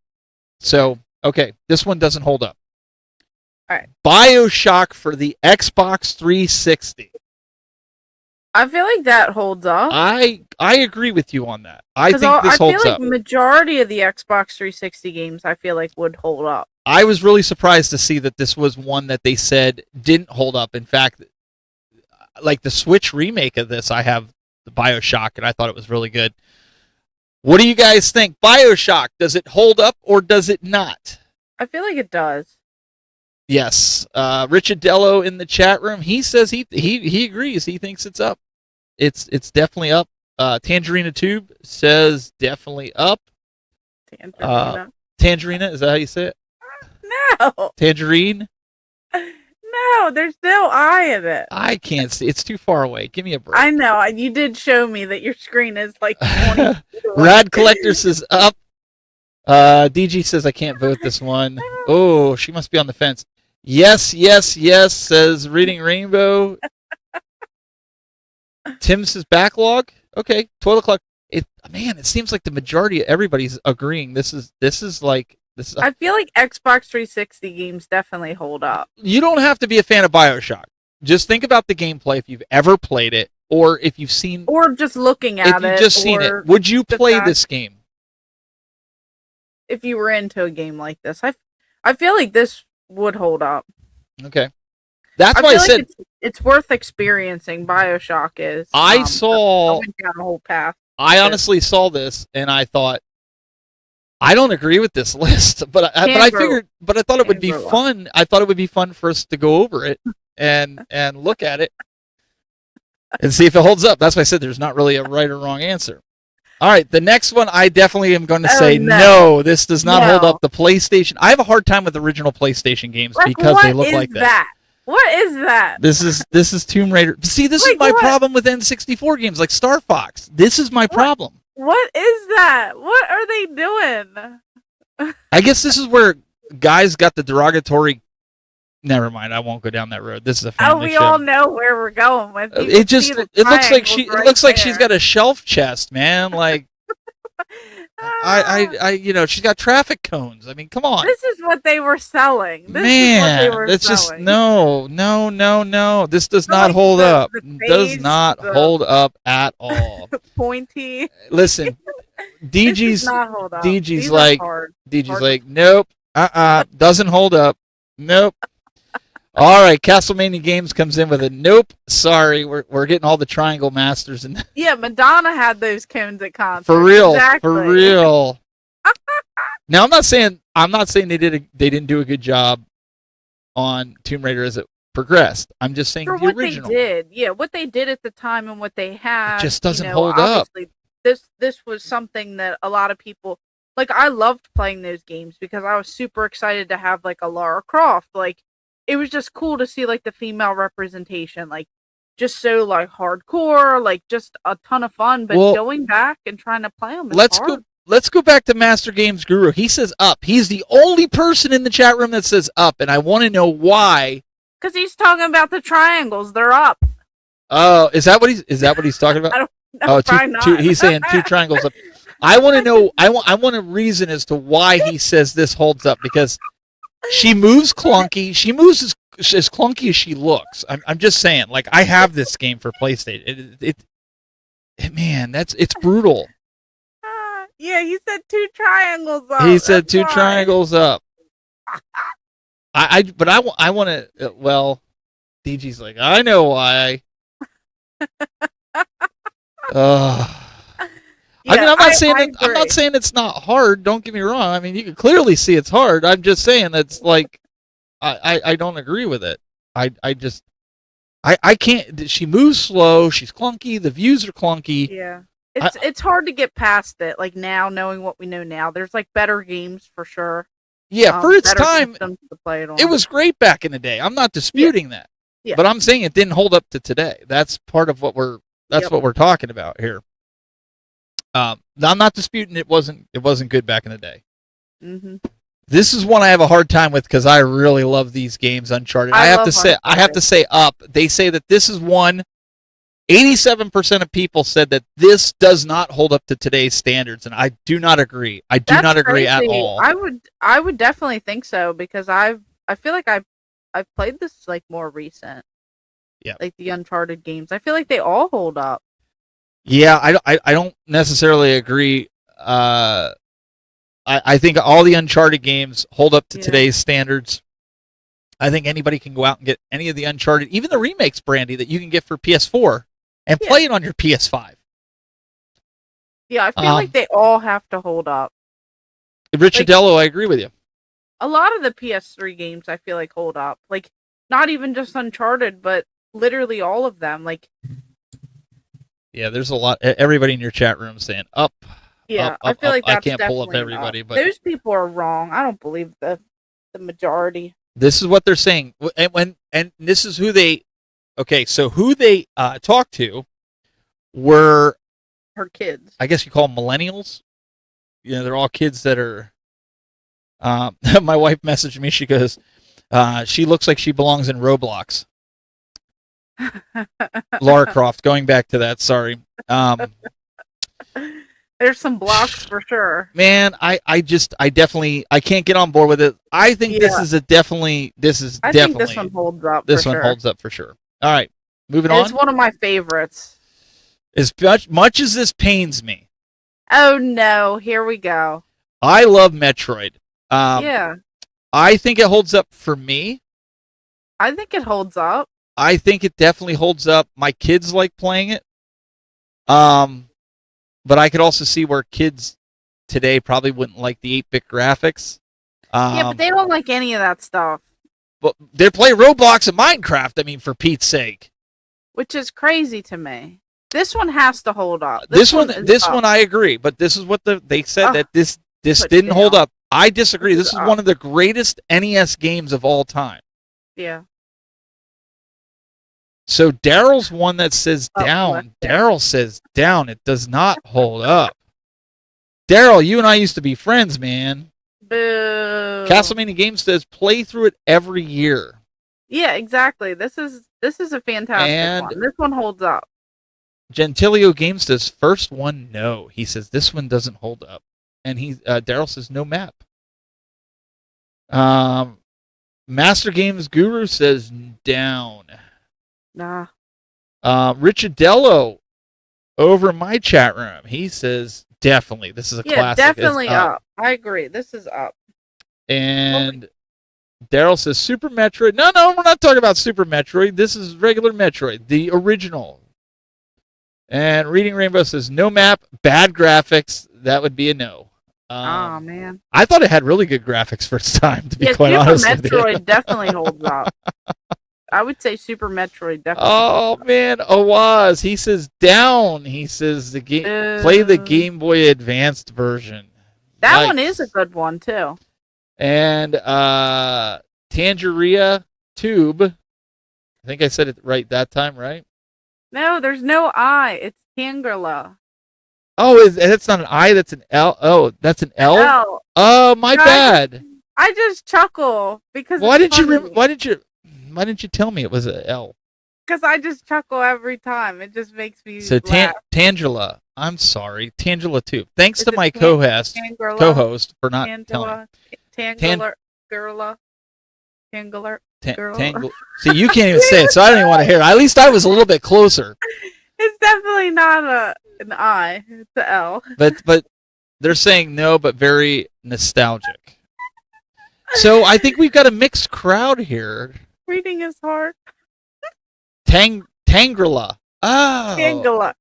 So, okay, this one doesn't hold up. All right. BioShock for the Xbox 360. I feel like that holds up. I agree with you on that. I think this I holds feel up. like majority of the Xbox 360 games I feel like would hold up. I was really surprised to see that this was one that they said didn't hold up. In fact, like the Switch remake of this, I have the BioShock, and I thought it was really good. What do you guys think? BioShock, does it hold up or does it not? I feel like it does. Yes. Richard Dello in the chat room, he says he agrees. He thinks it's up. It's definitely up. Tangerina Tube says definitely up. Tangerina, is that how you say it? No. Tangerine? No, there's no I in it. I can't see. It's too far away. Give me a break. I know. You did show me that your screen is like 20. Rad Collector says up. DG says I can't vote this one. Oh, she must be on the fence. Yes, yes, yes, says Reading Rainbow. Tim says backlog. Okay, 12 o'clock. It seems like the majority of everybody's agreeing. This is I feel like Xbox 360 games definitely hold up. You don't have to be a fan of BioShock. Just think about the gameplay if you've ever played it, or if you've seen, or just looking at it. If you've just seen it, would you play this game? If you were into a game like this, I feel like this would hold up. Okay, that's why I said it's worth experiencing. BioShock is. I went down a whole path. I honestly saw this and I thought, I don't agree with this list, but I thought it would be fun. I thought it would be fun for us to go over it and look at it and see if it holds up. That's why I said there's not really a right or wrong answer. All right, the next one I definitely am going to say no. This does not hold up. The PlayStation. I have a hard time with original PlayStation games because they look like that. What is that? This is Tomb Raider. See, this is my problem with N64 games like Star Fox. This is my problem. What is that? What are they doing? I guess this is where guys got the derogatory. Never mind. I won't go down that road. This is a family show. We all know where we're going with. It looks like she's got a shelf chest, man. Like she's got traffic cones. I mean, come on. This is what they were selling. Just no. This does not hold up. Does not hold up at all. Pointy. Listen, DG's like, nope, doesn't hold up. Nope. All right, Castlemania Games comes in with a nope. Sorry, we're getting all the Triangle Masters and yeah, Madonna had those cones at concerts. For real, exactly. For real. Now I'm not saying they didn't do a good job on Tomb Raider as it progressed. I'm just saying for the original. What they did, yeah, what they did at the time and what they had, it just doesn't hold up. This was something that a lot of people like. I loved playing those games because I was super excited to have like a Lara Croft, like. It was just cool to see like the female representation, like just so like hardcore, like just a ton of fun. But going back and trying to play them, let's go back to Master Games Guru. He says up. He's the only person in the chat room that says up, and I want to know why. Because he's talking about the triangles. They're up. Oh, is that what he's talking about? He's saying two triangles up. I want to know. I want a reason as to why he says this holds up because. She moves clunky. She moves as clunky as she looks. I'm just saying. Like I have this game for PlayStation. It's brutal. Yeah, he said two triangles up. He said two triangles up. I want to. Well, DG's like I know why. Yeah, I mean, I'm not saying it's not hard. Don't get me wrong. I mean, you can clearly see it's hard. I'm just saying that's like, I don't agree with it. I can't. She moves slow. She's clunky. The views are clunky. Yeah, it's hard to get past it. Like now, knowing what we know now, there's like better games for sure. Yeah, for its time, it was great back in the day. I'm not disputing that. Yeah. But I'm saying it didn't hold up to today. That's part of what we're talking about here. I'm not disputing it wasn't good back in the day. Mm-hmm. This is one I have a hard time with because I really love these games. Uncharted. I have to say up. They say that this is one. 87% of people said that this does not hold up to today's standards, and I do not agree. I do not agree at all. I would definitely think so because I feel like I've played this like more recent. Yeah. Like the Uncharted games. I feel like they all hold up. Yeah, I don't necessarily agree. I think all the Uncharted games hold up to today's standards. I think anybody can go out and get any of the Uncharted, even the remakes, Brandy, that you can get for PS4 and play it on your PS5. Yeah, I feel like they all have to hold up. Richadello, I agree with you. A lot of the PS3 games I feel like hold up. Like, not even just Uncharted, but literally all of them. Like, yeah, there's a lot. Everybody in your chat room saying up. Yeah, up, I feel like that's I can't pull up definitely everybody, but those people are wrong. I don't believe the majority. this is what they're saying, and this is who they. Okay, so who they talked to were her kids. I guess you call them millennials. You know, they're all kids that are. My wife messaged me. She goes, she looks like she belongs in Roblox. Lara Croft. Going back to that. Sorry. There's some blocks for sure. Man, I definitely I can't get on board with it. I think this is definitely. I think this one holds up. This one holds up for sure. All right, moving on. It's one of my favorites. As much as this pains me. Oh no! Here we go. I love Metroid. Yeah. I think it holds up for me. I think it holds up. I think it definitely holds up. My kids like playing it. But I could also see where kids today probably wouldn't like the 8-bit graphics. Yeah, but they don't like any of that stuff. But they play Roblox and Minecraft, I mean, for Pete's sake. Which is crazy to me. This one has to hold up. This one I agree, but this is what they said that this didn't hold up. I disagree. This is one of the greatest NES games of all time. Yeah. So Daryl's one that says down. Daryl says down. It does not hold up. Daryl, you and I used to be friends, man. Boo. Castlemania Games says play through it every year. Yeah, exactly. This is a fantastic one. This one holds up. Gentilio Games says first one no. He says this one doesn't hold up, and Daryl says no map. Master Games Guru says down. Nah. Richadello over in my chat room. He says definitely. This is a classic. Definitely up. I agree. This is up. And Daryl says Super Metroid. No, we're not talking about Super Metroid. This is regular Metroid, the original. And Reading Rainbow says no map, bad graphics. That would be a no. Oh man. I thought it had really good graphics first time. To be quite honest, Super Metroid definitely holds up. I would say Super Metroid definitely. Oh man, Awaz. He says down. He says play the Game Boy Advanced version. That one is a good one too. And Tangeria Tube. I think I said it right that time, right? No, there's no I. It's Tangerla. Oh, that's not an I. That's an L. Oh, that's an L. L. Oh, my bad. I just chuckle because. Why didn't you tell me it was an L? Because I just chuckle every time. It just makes me so laugh. Tangela. I'm sorry, Tangela Tube. Thanks to my co-host for not telling me. Tangular girla. See, you can't even say it, so I don't even want to hear it. At least I was a little bit closer. It's definitely not an I. It's an L. But they're saying no, but very nostalgic. So I think we've got a mixed crowd here. Reading is hard. Tangrela. Oh. Tangela.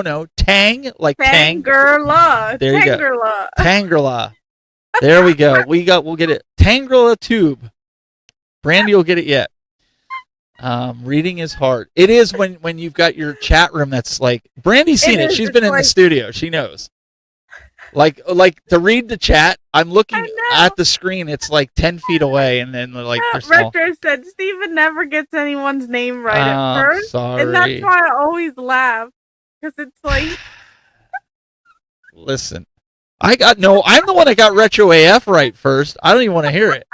No. Tang, like Tang. Tangerla. There you go. Tangrela. There we go. We'll get it. Tangrela Tube. Brandy will get it yet. Reading is hard. It is when you've got your chat room that's like Brandy's seen it. She's been in the studio. She knows. Like to read the chat, I'm looking at the screen. It's like 10 feet away, and then like Retro said Steven never gets anyone's name right at first, sorry. and that's why I always laugh because it's like. Listen, I'm the one that got Retro AF right first. I don't even want to hear it.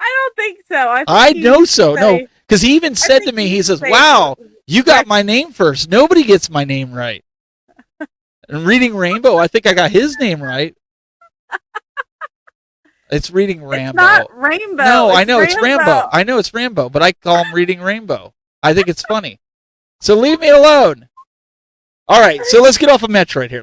I don't think so. I know so. No, because he even said to me, he says, "Wow, you got my name first. Nobody gets my name right." And Reading Rainbow, I think I got his name right. It's Reading Rambo. It's not Rainbow. No, I know it's Rambo. I know it's Rambo, but I call him Reading Rainbow. I think it's funny. So leave me alone. All right, so let's get off of Metroid here.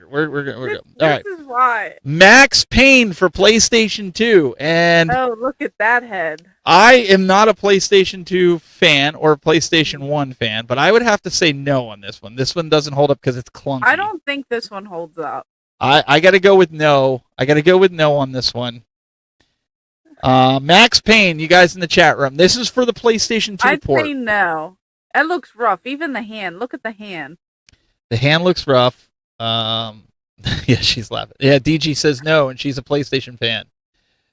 We're good. All right. This is why. Max Payne for PlayStation 2, and Oh, look at that head. I am not a PlayStation 2 fan or a PlayStation 1 fan, but I would have to say no on this one. This one doesn't hold up because it's clunky. I don't think this one holds up. I got to go with no. I got to go with no on this one. Max Payne, you guys in the chat room. This is for the PlayStation 2 I'd port. say no. It looks rough. Even the hand. Look at the hand. The hand looks rough. Yeah, she's laughing. Yeah, DG says no, and she's a PlayStation fan.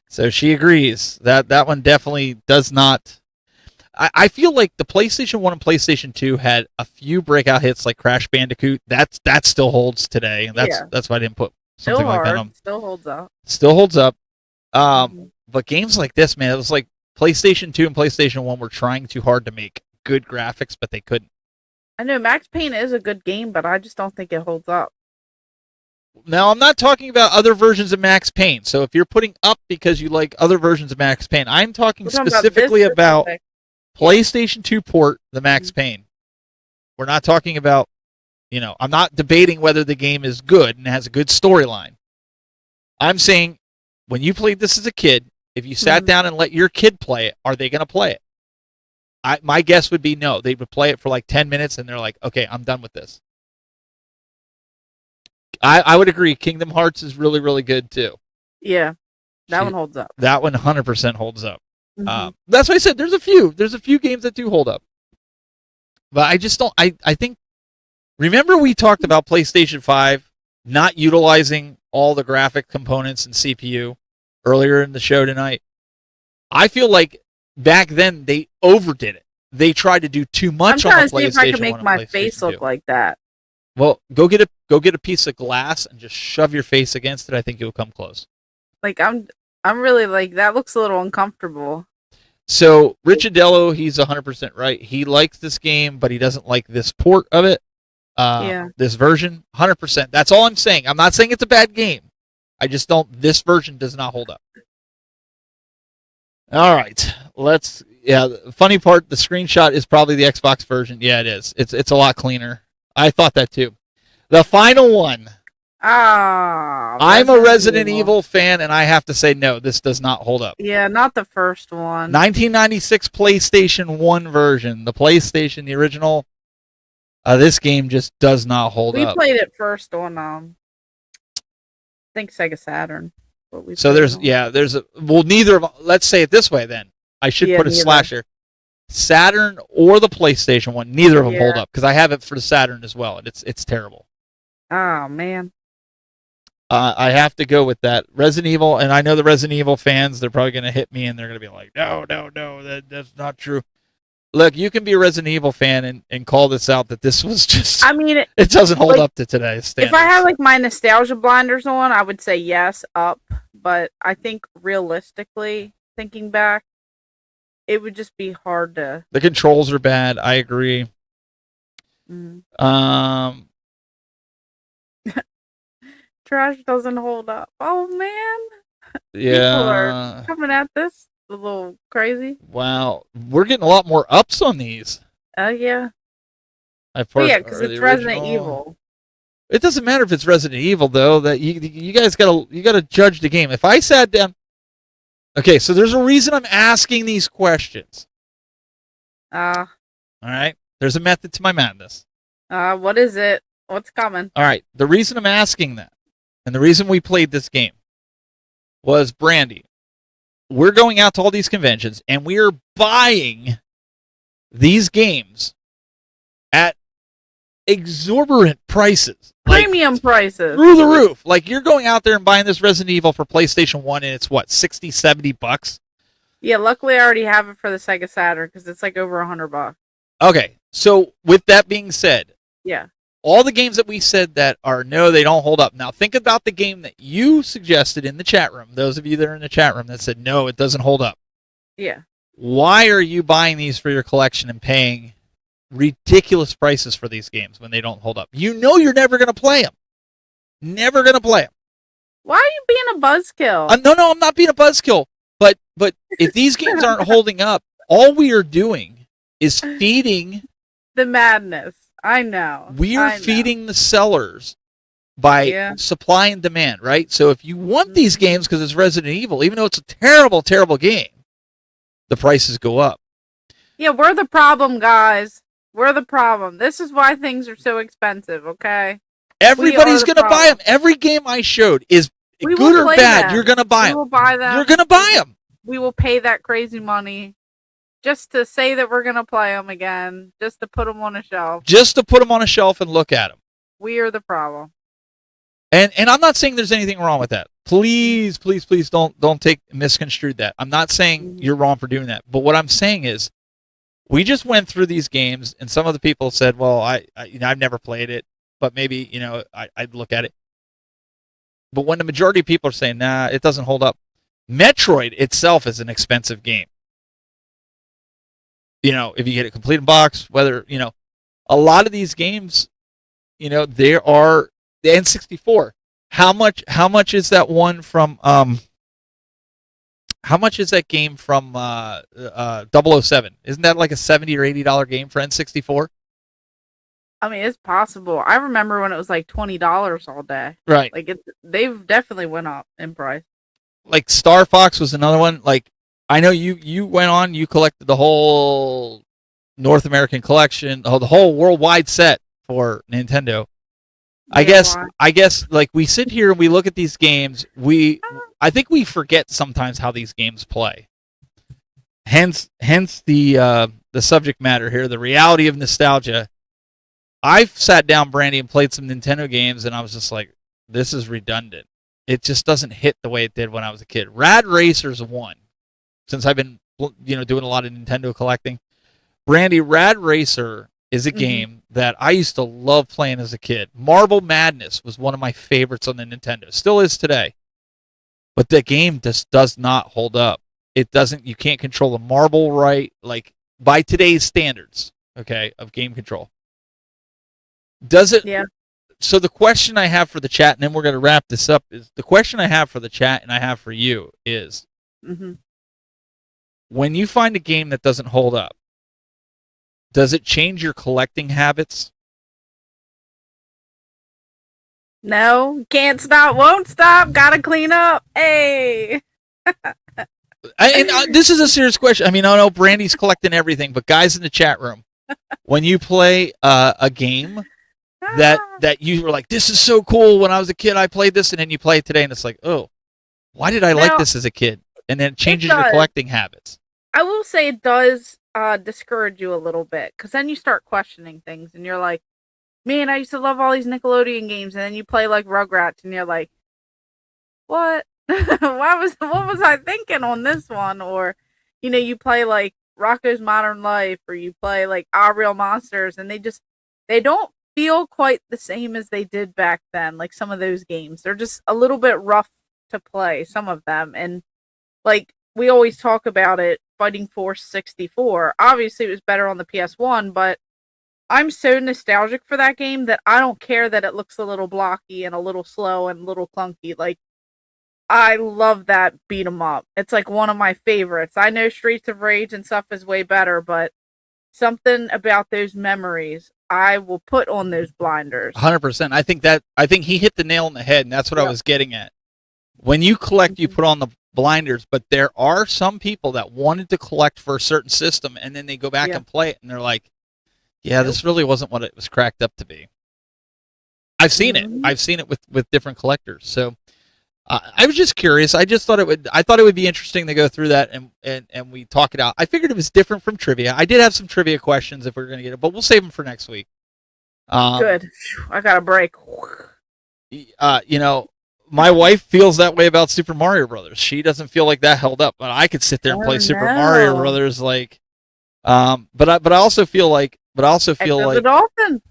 So she agrees. That one definitely does not. I feel like the PlayStation 1 and PlayStation 2 had a few breakout hits like Crash Bandicoot. That still holds today. That's why I didn't put something Still like hard. that on. Still holds up. Still holds up. But games like this, man, it was like PlayStation 2 and PlayStation 1 were trying too hard to make good graphics, but they couldn't. I know Max Payne is a good game, but I just don't think it holds up. Now, I'm not talking about other versions of Max Payne. So if you're putting up because you like other versions of Max Payne, I'm talking specifically about PlayStation 2 port, the Max Payne. We're not talking about, I'm not debating whether the game is good and has a good storyline. I'm saying when you played this as a kid, if you sat down and let your kid play it, are they going to play it? My guess would be no. They would play it for like 10 minutes and they're like, okay, I'm done with this. I would agree. Kingdom Hearts is really, really good too. Yeah, that one holds up. That one 100% holds up. That's why I said there's a few games that do hold up. But I just don't, I think, remember we talked about PlayStation 5 not utilizing all the graphic components and CPU earlier in the show tonight? I feel like back then they overdid it. They tried to do too much on the PlayStation 1. I'm trying to see if I can make my face look like that. Well, go get a piece of glass and just shove your face against it. I think you'll come close. Like I'm really like that looks a little uncomfortable. So Rich Adello, he's 100% right. He likes this game, but he doesn't like this port of it. This version, 100%. That's all I'm saying. I'm not saying it's a bad game. I just don't. This version does not hold up. All right, the funny part, the screenshot is probably the Xbox version. Yeah, it is. It's a lot cleaner. I thought that too. The final one. I'm a Resident Evil fan, and I have to say no, this does not hold up. Yeah, not the first one. 1996 PlayStation 1 version, the original. This game just does not hold up. We played it first on, I think Sega Saturn. So neither of, let's say it this way then. I should put a slasher. Saturn or the PlayStation 1, neither of them hold up because I have it for the Saturn as well, and it's terrible. Oh man. I have to go with that. Resident Evil, and I know the Resident Evil fans, they're probably going to hit me and they're going to be like, no, that's not true. Look, you can be a Resident Evil fan and call this out that this was just, it doesn't hold up to today's standards. If I had like my nostalgia blinders on, I would say yes, up. But I think realistically, thinking back, it would just be hard to. The controls are bad. I agree. Trash doesn't hold up. Oh man. Yeah. People are coming at this a little crazy. Wow, we're getting a lot more ups on these. Oh yeah. Because it's Resident Evil. It doesn't matter if it's Resident Evil though. That you guys gotta judge the game. If I sat down. Okay, so there's a reason I'm asking these questions. All right, there's a method to my madness. What is it? What's coming? All right, the reason I'm asking that, and the reason we played this game, was Brandy. We're going out to all these conventions, and we are buying these games at exorbitant prices. Premium prices. Through the roof. Like, you're going out there and buying this Resident Evil for PlayStation 1, and it's, what, $60, $70? Yeah, luckily I already have it for the Sega Saturn, because it's like over $100. Okay, so with that being said, yeah, all the games that we said that are no, they don't hold up. Now think about the game that you suggested in the chat room. Those of you that are in the chat room that said no, it doesn't hold up. Yeah. Why are you buying these for your collection and paying ridiculous prices for these games when they don't hold up? You know you're never going to play them. Never going to play them. Why are you being a buzzkill? No, I'm not being a buzzkill. But if these games aren't holding up, all we are doing is feeding the madness. I know. We are feeding the sellers by supply and demand, right? So if you want these games because it's Resident Evil, even though it's a terrible, terrible game, the prices go up. Yeah, we're the problem, guys. We're the problem. This is why things are so expensive, okay? Everybody's going to buy them. Every game I showed is good or bad. You're going to buy them. We will buy them. You're going to buy them. We will pay that crazy money just to say that we're going to play them again, just to put them on a shelf. Just to put them on a shelf and look at them. We are the problem. And I'm not saying there's anything wrong with that. Please, please, please don't take misconstrued that. I'm not saying you're wrong for doing that. But what I'm saying is we just went through these games and some of the people said, well, I've never played it, but maybe, I'd look at it. But when the majority of people are saying, nah, it doesn't hold up. Metroid itself is an expensive game. If you get a complete box, whether, a lot of these games, there are the N64. How much is that one from, how much is that game from 007? Isn't that like a $70 or $80 game for N64? I mean, it's possible. I remember when it was like $20 all day. Right. Like they've definitely went up in price. Like Star Fox was another one. Like I know you went on, you collected the whole North American collection, the whole worldwide set for Nintendo. I guess like we sit here and we look at these games, I think we forget sometimes how these games play. Hence the subject matter here, the reality of nostalgia. I've sat down, Brandy, and played some Nintendo games, and I was just like, this is redundant. It just doesn't hit the way it did when I was a kid. Rad Racer's one. Since I've been doing a lot of Nintendo collecting. Brandy, Rad Racer is a game that I used to love playing as a kid. Marble Madness was one of my favorites on the Nintendo. Still is today. But the game just does not hold up. It doesn't, you can't control the marble right, like by today's standards, okay, of game control. Does it? Yeah. So the question I have for the chat, and then we're going to wrap this up, is the question I have for the chat and I have for you is, when you find a game that doesn't hold up, does it change your collecting habits? No, can't stop, won't stop, gotta clean up. Hey. This is a serious question. I mean, I know Brandy's collecting everything, but guys in the chat room, when you play a game that you were like, this is so cool, when I was a kid I played this, and then you play it today and it's like, oh, why did I like this as a kid? And then it changes your collecting habits. I will say it does discourage you a little bit, because then you start questioning things and you're like, man, I used to love all these Nickelodeon games, and then you play like Rugrats and you're like, what? what was I thinking on this one? Or you play like Rocko's Modern Life, or you play like Ah Real Monsters, and they don't feel quite the same as they did back then. Like some of those games, they're just a little bit rough to play, some of them. And like we always talk about it, Fighting Force 64, obviously it was better on the PS1, but I'm so nostalgic for that game that I don't care that it looks a little blocky and a little slow and a little clunky. Like, I love that beat 'em up. It's like one of my favorites. I know Streets of Rage and stuff is way better, but something about those memories, I will put on those blinders. 100%. I think he hit the nail on the head, and that's what I was getting at. When you collect, you put on the blinders, but there are some people that wanted to collect for a certain system, and then they go back and play it, and they're like, yeah, this really wasn't what it was cracked up to be. I've seen it. I've seen it with different collectors. So I was just curious. I thought it would be interesting to go through that and we talk it out. I figured it was different from trivia. I did have some trivia questions if we are going to get it, but we'll save them for next week. Good. I got a break. My wife feels that way about Super Mario Brothers. She doesn't feel like that held up, but I could sit there and play Super Mario Brothers like. But I also feel like. The Dolphin.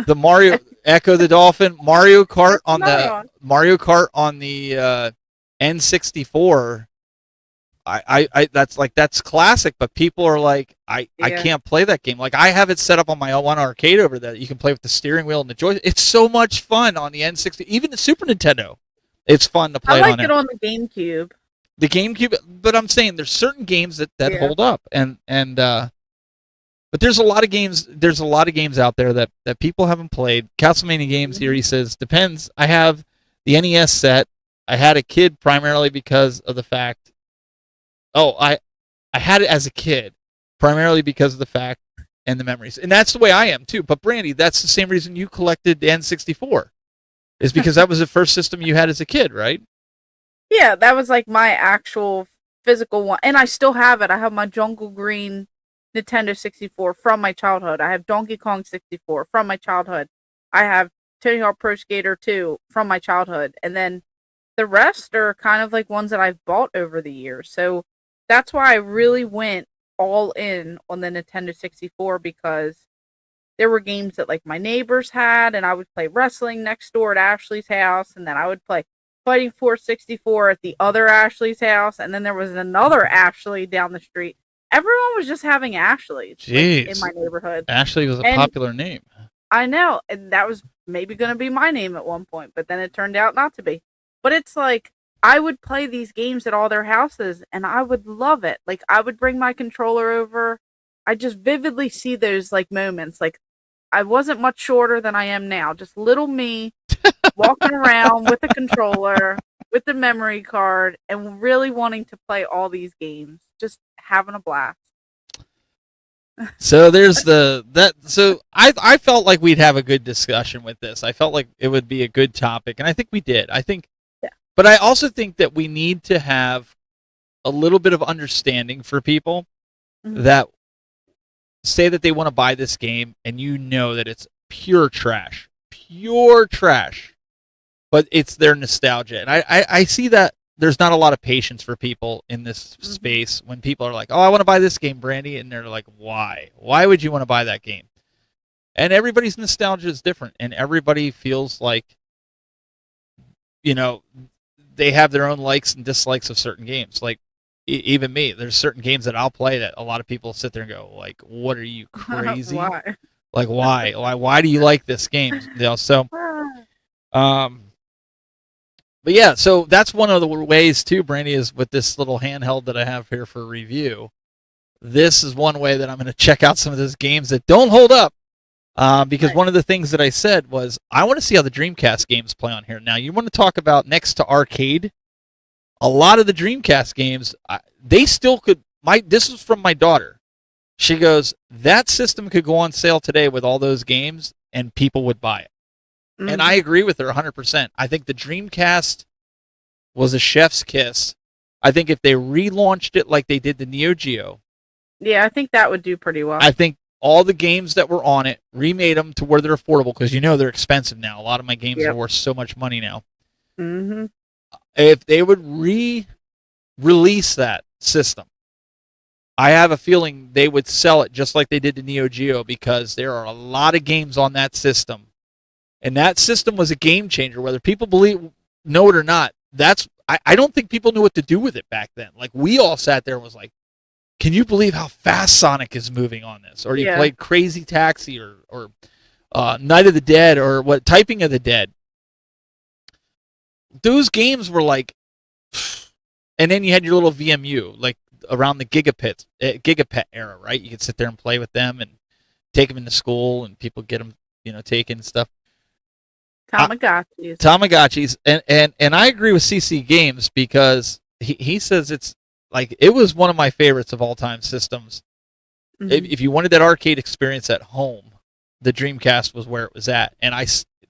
The Mario Echo the Dolphin, Mario Kart on the N64. That's classic, but people are like, I can't play that game. Like I have it set up on my one arcade over there. You can play with the steering wheel and the joy. It's so much fun on the N60, even the Super Nintendo. It's fun to play. I like it on the GameCube. The GameCube, but I'm saying there's certain games that hold up, but But there's a lot of games. There's a lot of games out there that people haven't played. Castlemania Games here. He says depends. I have the NES set. I had a kid primarily because of the fact. Oh, I had it as a kid primarily because of the fact and the memories, and that's the way I am too. But Brandy, that's the same reason you collected the N64, is because that was the first system you had as a kid, right? Yeah, that was like my actual physical one, and I still have it. I have my Jungle Green Nintendo 64 from my childhood. I have Donkey Kong 64 from my childhood. I have Tony Hawk Pro Skater 2 from my childhood, and then the rest are kind of like ones that I've bought over the years. So that's why I really went all in on the Nintendo 64, because there were games that like my neighbors had, and I would play wrestling next door at Ashley's house, and then I would play Fighting Force 64 at the other Ashley's house, and then there was another Ashley down the street. Everyone was just having Ashleys like, in my neighborhood. Ashley was a popular name. I know, and that was maybe going to be my name at one point, but then it turned out not to be. But it's like, I would play these games at all their houses, and I would love it. Like, I would bring my controller over. I just vividly see those, like, moments. Like, I wasn't much shorter than I am now. Just little me walking around with a controller, with the memory card, and really wanting to play all these games. Just having a blast. So there's so I felt like we'd have a good discussion with this. I felt like it would be a good topic, and I think we did. But I also think that we need to have a little bit of understanding for people that say that they want to buy this game, and you know that it's pure trash, but it's their nostalgia. And I see that there's not a lot of patience for people in this space when people are like, oh, I want to buy this game, Brandy, and they're like, why? Why would you want to buy that game? And everybody's nostalgia is different, and everybody feels like, they have their own likes and dislikes of certain games. Like, even me, there's certain games that I'll play that a lot of people sit there and go, like, what are you, crazy? Why? Like, why? Why do you like this game? But yeah, so that's one of the ways too, Brandy, is with this little handheld that I have here for review. This is one way that I'm going to check out some of those games that don't hold up. Because one of the things that I said was, I want to see how the Dreamcast games play on here. Now, you want to talk about next to arcade? A lot of the Dreamcast games, they still could. This is from my daughter. She goes, that system could go on sale today with all those games, and people would buy it. And I agree with her 100%. I think the Dreamcast was a chef's kiss. I think if they relaunched it like they did the Neo Geo. Yeah, I think that would do pretty well. I think all the games that were on it, remade them to where they're affordable, because they're expensive now. A lot of my games are worth so much money now. Mm-hmm. If they would re-release that system, I have a feeling they would sell it just like they did the Neo Geo, because there are a lot of games on that system. And that system was a game changer, whether people know it or not. I don't think people knew what to do with it back then. Like, we all sat there and was like, can you believe how fast Sonic is moving on this? Or you played Crazy Taxi or Night of the Dead or Typing of the Dead. Those games were like, and then you had your little VMU, like around the Gigapet era, right? You could sit there and play with them and take them into school, and people get them, taken and stuff. Tamagotchis. And I agree with CC Games, because he says it's like, it was one of my favorites of all time systems. If you wanted that arcade experience at home, the Dreamcast was where it was at. And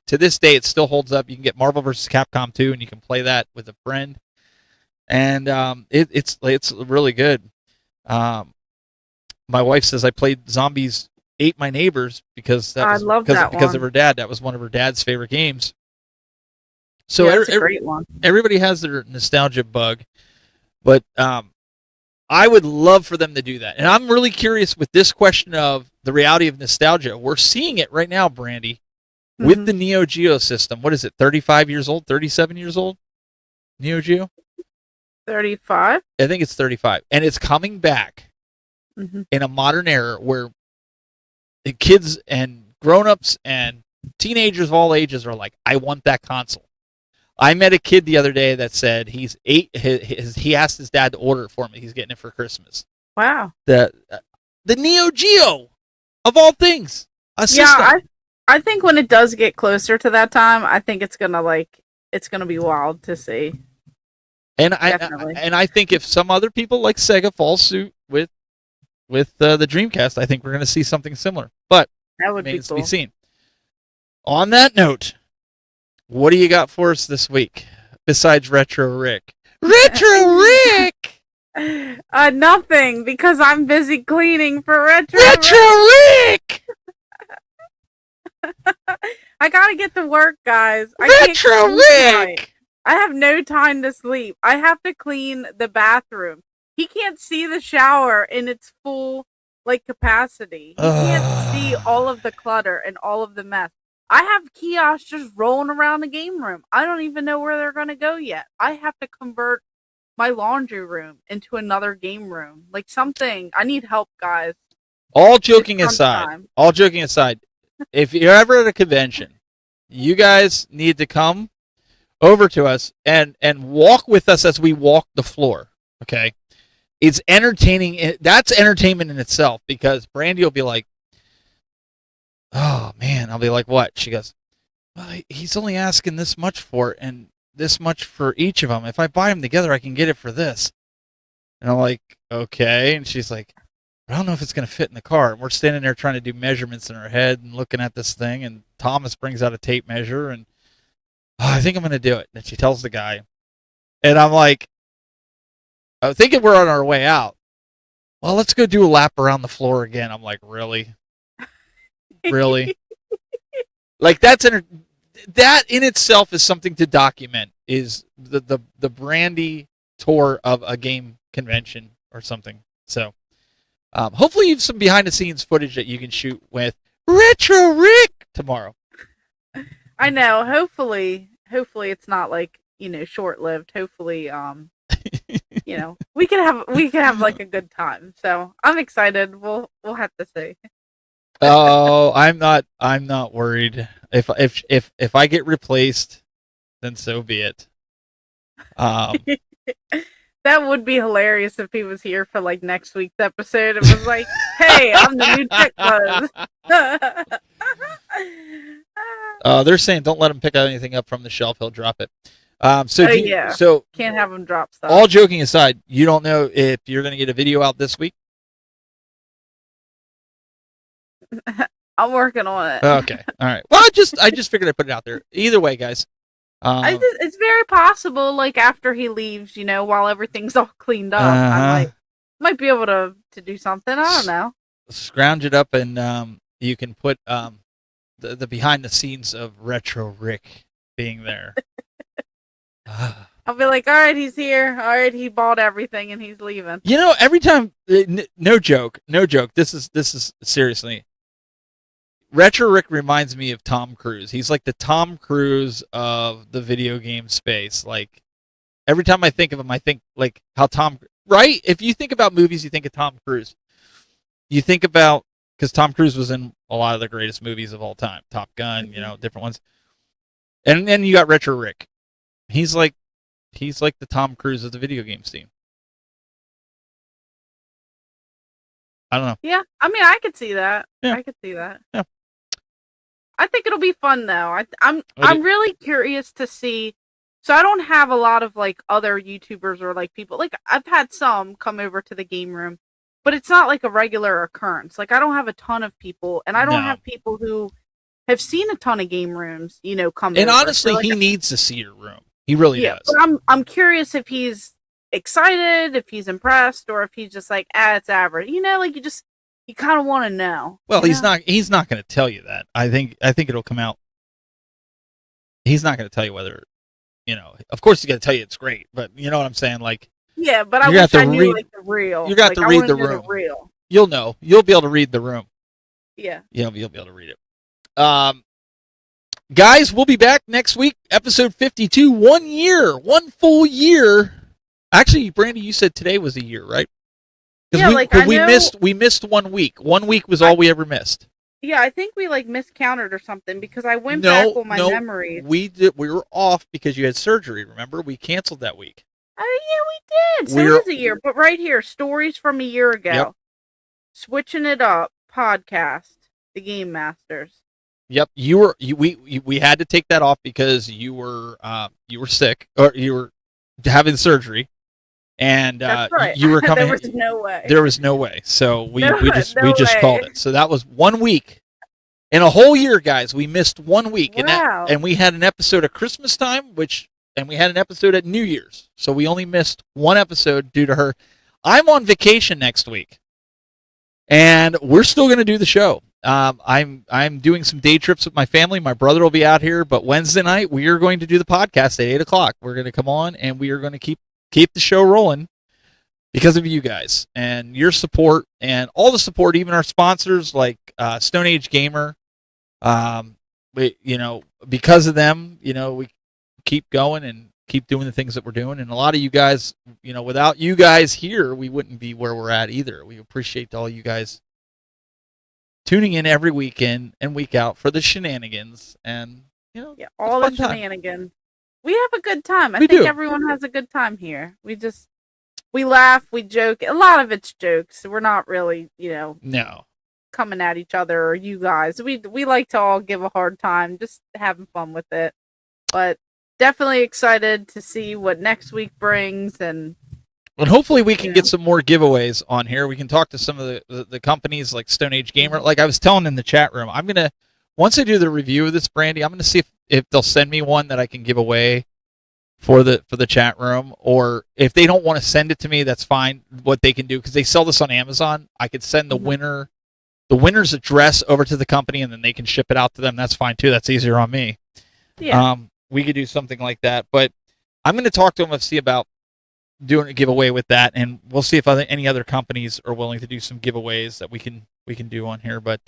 to this day, it still holds up. You can get Marvel vs. Capcom 2, and you can play that with a friend. And it's really good. My wife says I played Zombies Ate My Neighbors because because of her dad. That was one of her dad's favorite games. So that's a great one. Everybody has their nostalgia bug, but I would love for them to do that. And I'm really curious with this question of the reality of nostalgia. We're seeing it right now, Brandy, with the Neo Geo system. What is it? 35 years old? 37 years old? Neo Geo? 35? I think it's 35, and it's coming back in a modern era where the kids and grown-ups and teenagers of all ages are like, I want that console. I met a kid the other day that said he asked his dad to order it for me. He's getting it for Christmas. Wow. The Neo Geo. Of all things, a system. Yeah, I think when it does get closer to that time, I think it's gonna be wild to see. And Definitely. I think if some other people like Sega fall suit with the Dreamcast, I think we're going to see something similar. But That would be remains to cool. be seen. On that note, what do you got for us this week besides Retro Rick? Retro Rick! Nothing, because I'm busy cleaning for Retro Rick! I gotta get to work, guys. Retro Rick! I have no time to sleep. I have to clean the bathroom. He can't see the shower in its full capacity. He can't see all of the clutter and all of the mess. I have kiosks just rolling around the game room. I don't even know where they're gonna go yet. I have to convert my laundry room into another game room. Something. I need help, guys. All joking aside, if you're ever at a convention, you guys need to come over to us and walk with us as we walk the floor. Okay, it's entertaining. That's entertainment in itself, because Brandy will be like, "Oh man," I'll be like, "What?" She goes, "Well, he's only asking this much for it and this much for each of them. If I buy them together, I can get it for this." And I'm like, "Okay," and she's like, "I don't know if it's going to fit in the car." And we're standing there trying to do measurements in our head and looking at this thing, and Thomas brings out a tape measure and, I think I'm going to do it. And she tells the guy. And I'm like, I was thinking we're on our way out. Well, let's go do a lap around the floor again. I'm like, really? Really? That in itself is something to document, is the Brandy tour of a game convention or something. So hopefully you have some behind the scenes footage that you can shoot with Retro Rick tomorrow. I know. Hopefully it's not short lived. Hopefully, we can have a good time. So I'm excited. We'll have to see. Oh, I'm not worried. If I get replaced, then so be it. That would be hilarious if he was here for next week's episode. It was like, "Hey, I'm the new Tech Buzz." They're saying don't let him pick anything up from the shelf; he'll drop it. So can't have him drop stuff. All joking aside, you don't know if you're going to get a video out this week. I'm working on it. Okay, all right. Well, I just figured I'd put it out there. Either way, guys. It's very possible, after he leaves, while everything's all cleaned up, I might be able to do something. I don't know. Scrounge it up, and you can put the behind the scenes of Retro Rick being there. I'll be like, all right, he's here. All right, he bought everything and he's leaving. Every time, no joke. This is seriously. Retro Rick reminds me of Tom Cruise. He's like the Tom Cruise of the video game space. Every time I think of him, I think how right? If you think about movies, you think of Tom Cruise. You think about, because Tom Cruise was in a lot of the greatest movies of all time, Top Gun, different ones. And then you got Retro Rick. He's like the Tom Cruise of the video game scene. I don't know. Yeah, I mean, I could see that. Yeah. I could see that. Yeah. I think it'll be fun though. I'm really curious to see. So I don't have a lot of other YouTubers or people. I've had some come over to the game room, but it's not a regular occurrence. I don't have a ton of people, and I don't have people who have seen a ton of game rooms, come and over. honestly, so, he needs to see your room. He really does. But I'm curious if he's excited, if he's impressed, or if he's just it's average. You kind of want to know. Well, he's not going to tell you that. I think it'll come out. He's not going to tell you whether, of course he's going to tell you it's great, but you know what I'm saying? Yeah, but I wish I knew the real. You got to read the room. You'll know. You'll be able to read the room. Yeah. You'll be able to read it. Guys, we'll be back next week, episode 52. 1 year, 1 full year. Actually, Brandy, you said today was a year, right? Yeah, we missed 1 week. 1 week was all we ever missed. Yeah, I think we miscounted or something, because I went back on my memories. We were off because you had surgery. Remember, we canceled that week. Oh yeah, we did. So it is a year. But right here, stories from a year ago. Yep. Switching it up podcast. the Game Masters. Yep, we had to take that off because you were sick or you were having surgery, and That's right. you were coming. There was no way. There was no way. So we No just way. called it. So that was 1 week in a whole year, guys. We missed 1 week, Wow. and we had an episode at Christmas time, and we had an episode at New Year's. So we only missed one episode due to her. I'm on vacation next week, and we're still going to do the show. I'm doing some day trips with my family. My brother will be out here, but Wednesday night we are going to do the podcast at 8:00. We're going to come on, and we are going to keep the show rolling because of you guys and your support and all the support, even our sponsors like Stone Age Gamer. Because of them, we keep going and keep doing the things that we're doing. And a lot of you guys, without you guys here, we wouldn't be where we're at either. We appreciate all you guys tuning in every weekend and week out for the shenanigans and all the shenanigans. We have a good time. I think everyone has a good time here. We laugh, we joke. A lot of it's jokes. We're not really, no, coming at each other or you guys. We like to all give a hard time, just having fun with it. But definitely excited to see what next week brings, and hopefully we can get some more giveaways on here. We can talk to some of the companies like Stone Age Gamer. Like I was telling in the chat room, I'm gonna, once I do the review of this, Brandy, I'm gonna see if they'll send me one that I can give away for the chat room, or if they don't want to send it to me, that's fine. What they can do, because they sell this on Amazon, I could send the winner's address over to the company, and then they can ship it out to them. That's fine too. That's easier on me. Yeah. We could do something like that, but I'm going to talk to them and see about doing a giveaway with that, and we'll see if any other companies are willing to do some giveaways that we can do on here. But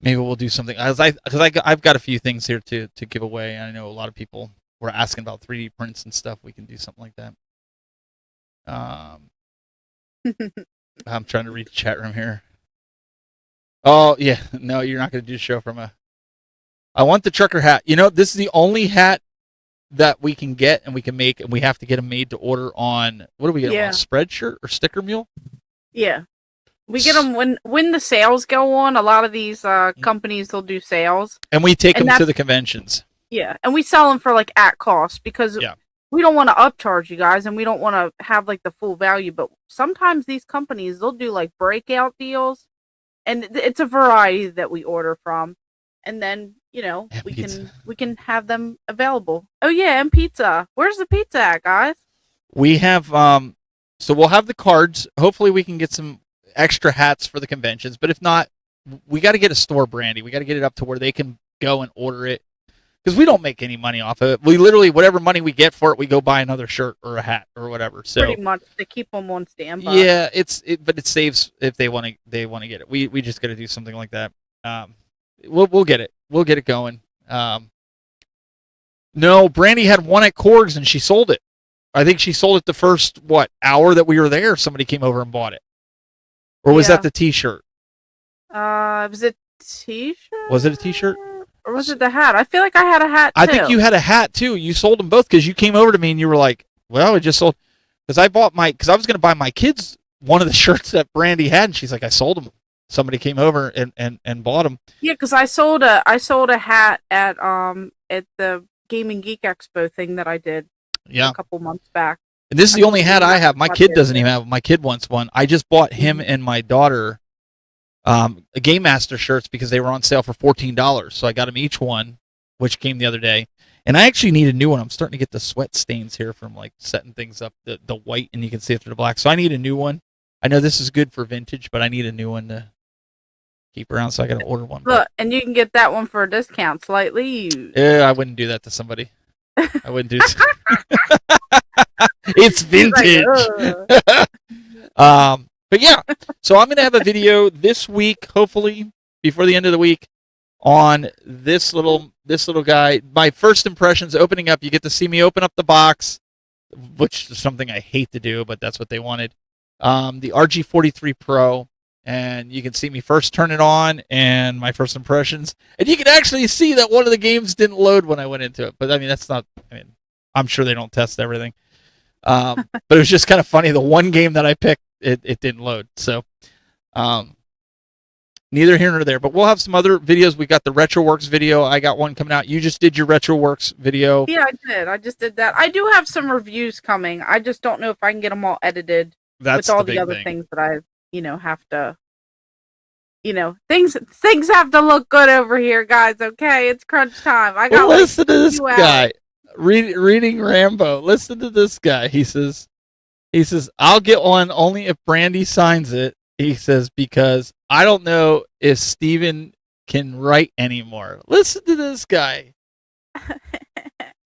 maybe we'll do something because I've got a few things here to give away. I know a lot of people were asking about 3D prints and stuff. We can do something like that. I'm trying to read the chat room here. Oh yeah, no, you're not going to do a show from a. I want the trucker hat. This is the only hat that we can get and we can make, and we have to get them made to order on, what do we get them on, Spreadshirt or Sticker Mule? Yeah. We get them when the sales go on. A lot of these companies will do sales. And we take them to the conventions. Yeah, and we sell them for like at cost because we don't want to upcharge you guys, and we don't want to have like the full value. But sometimes these companies, they'll do like breakout deals, and it's a variety that we order from. And then, we can have them available. Oh yeah, and pizza. Where's the pizza at, guys? We have so we'll have the cards. Hopefully we can get some extra hats for the conventions, but if not, we got to get a store, Brandy. We got to get it up to where they can go and order it, because we don't make any money off of it. We literally, whatever money we get for it, we go buy another shirt or a hat or whatever. So pretty much they keep them on standby. Yeah, but it saves if they want to get it. We just got to do something like that. We'll get it. We'll get it going. No, Brandy had one at Korg's and she sold it. I think she sold it the first hour that we were there. Somebody came over and bought it. Or was that the T-shirt? Was it T-shirt? Was it a T-shirt? Or was it the hat? I feel like I had a hat too. I think you had a hat too. You sold them both because you came over to me and you were like, "Well, I just sold." Because I was going to buy my kids one of the shirts that Brandy had, and she's like, "I sold them." Somebody came over and bought them. Yeah, because I sold a hat at the Gaming Geek Expo thing that I did a couple months back. And this is the only hat I have. My kid doesn't even have it. My kid wants one. I just bought him and my daughter Game Master shirts because they were on sale for $14. So I got them each one, which came the other day. And I actually need a new one. I'm starting to get the sweat stains here from like setting things up, the white, and you can see it through the black. So I need a new one. I know this is good for vintage, but I need a new one to keep around, so I got to order one. Look, and you can get that one for a discount, slightly used. Yeah, I wouldn't do that to somebody. I wouldn't do It's vintage. Like, but yeah, so I'm going to have a video this week, hopefully, before the end of the week, on this little guy. My first impressions opening up. You get to see me open up the box, which is something I hate to do, but that's what they wanted. The RG43 Pro. And you can see me first turn it on and my first impressions. And you can actually see that one of the games didn't load when I went into it. But, I'm sure they don't test everything. But it was just kind of funny. The one game that I picked, it didn't load. So, neither here nor there. But we'll have some other videos. We got the RetroWorks video. I got one coming out. You just did your RetroWorks video. Yeah, I did. I just did that. I do have some reviews coming. I just don't know if I can get them all edited That's with all the the other thing. things that I, have to. Things have to look good over here, guys. Okay, it's crunch time. I got. Listen to this 2 hours. guy reading Rambo. Listen to this guy. He says, I'll get one only if Brandy signs it. He says, because I don't know if Steven can write anymore. Listen to this guy.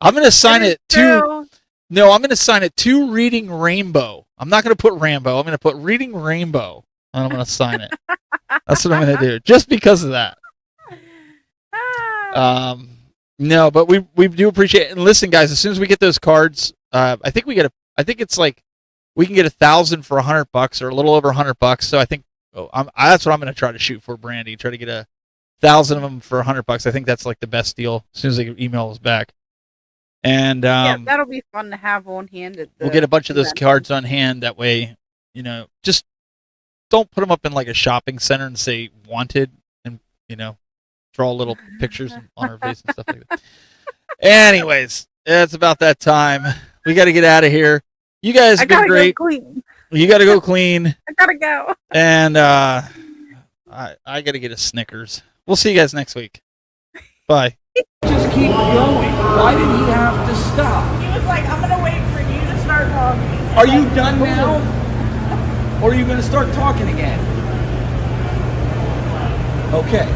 I'm going to sign it to. No, I'm going to sign it to Reading Rainbow. I'm not going to put Rambo. I'm going to put Reading Rainbow, and I'm going to sign it. That's what I'm going to do, just because of that. No, but we do appreciate it. And listen, guys, as soon as we get those cards, I think it's like we can get 1,000 for $100 or a little over $100. So I think that's what I'm going to try to shoot for, Brandy. Try to get 1,000 of them for $100. I think that's like the best deal. As soon as they email us back, and yeah, that'll be fun to have on hand. We'll get a bunch of those cards on hand. That way, just don't put them up in like a shopping center and say wanted, and draw little pictures on her face and stuff like that. Anyways, it's about that time. We got to get out of here. You guys have been great. You got to go clean. I gotta go. And I got to get a Snickers. We'll see you guys next week. Bye. Just keep going. Why did he have to stop? He was like, I'm gonna wait for you to start talking. Are you done now? Or are you going to start talking again? Okay.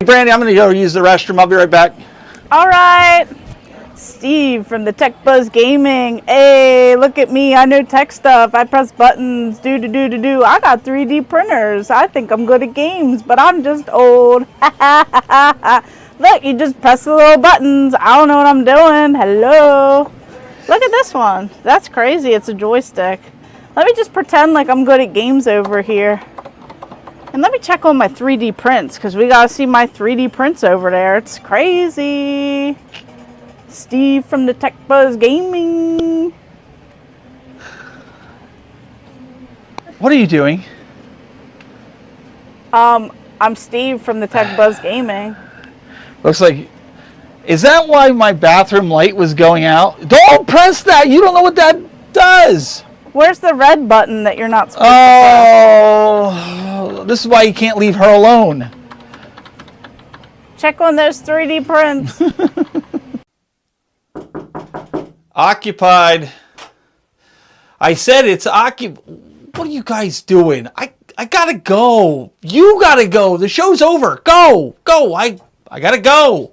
Brandy, I'm going to go use the restroom. I'll be right back. All right. Steve from the Tech Buzz Gaming. Hey, look at me. I know tech stuff. I press buttons. Do. I got 3D printers. I think I'm good at games, but I'm just old. Look, you just press the little buttons. I don't know what I'm doing. Hello. Look at this one. That's crazy. It's a joystick. Let me just pretend like I'm good at games over here. And let me check on my 3D prints, because we got to see my 3D prints over there. It's crazy. Steve from the Tech Buzz Gaming. What are you doing? I'm Steve from the Tech Buzz Gaming. Looks like... Is that why my bathroom light was going out? Don't press that! You don't know what that does! Where's the red button that you're not supposed to press? This is why you can't leave her alone. Check on those 3D prints. Occupied. I said it's occupied. What are you guys doing? I gotta go. You gotta go. The show's over. Go. I gotta go.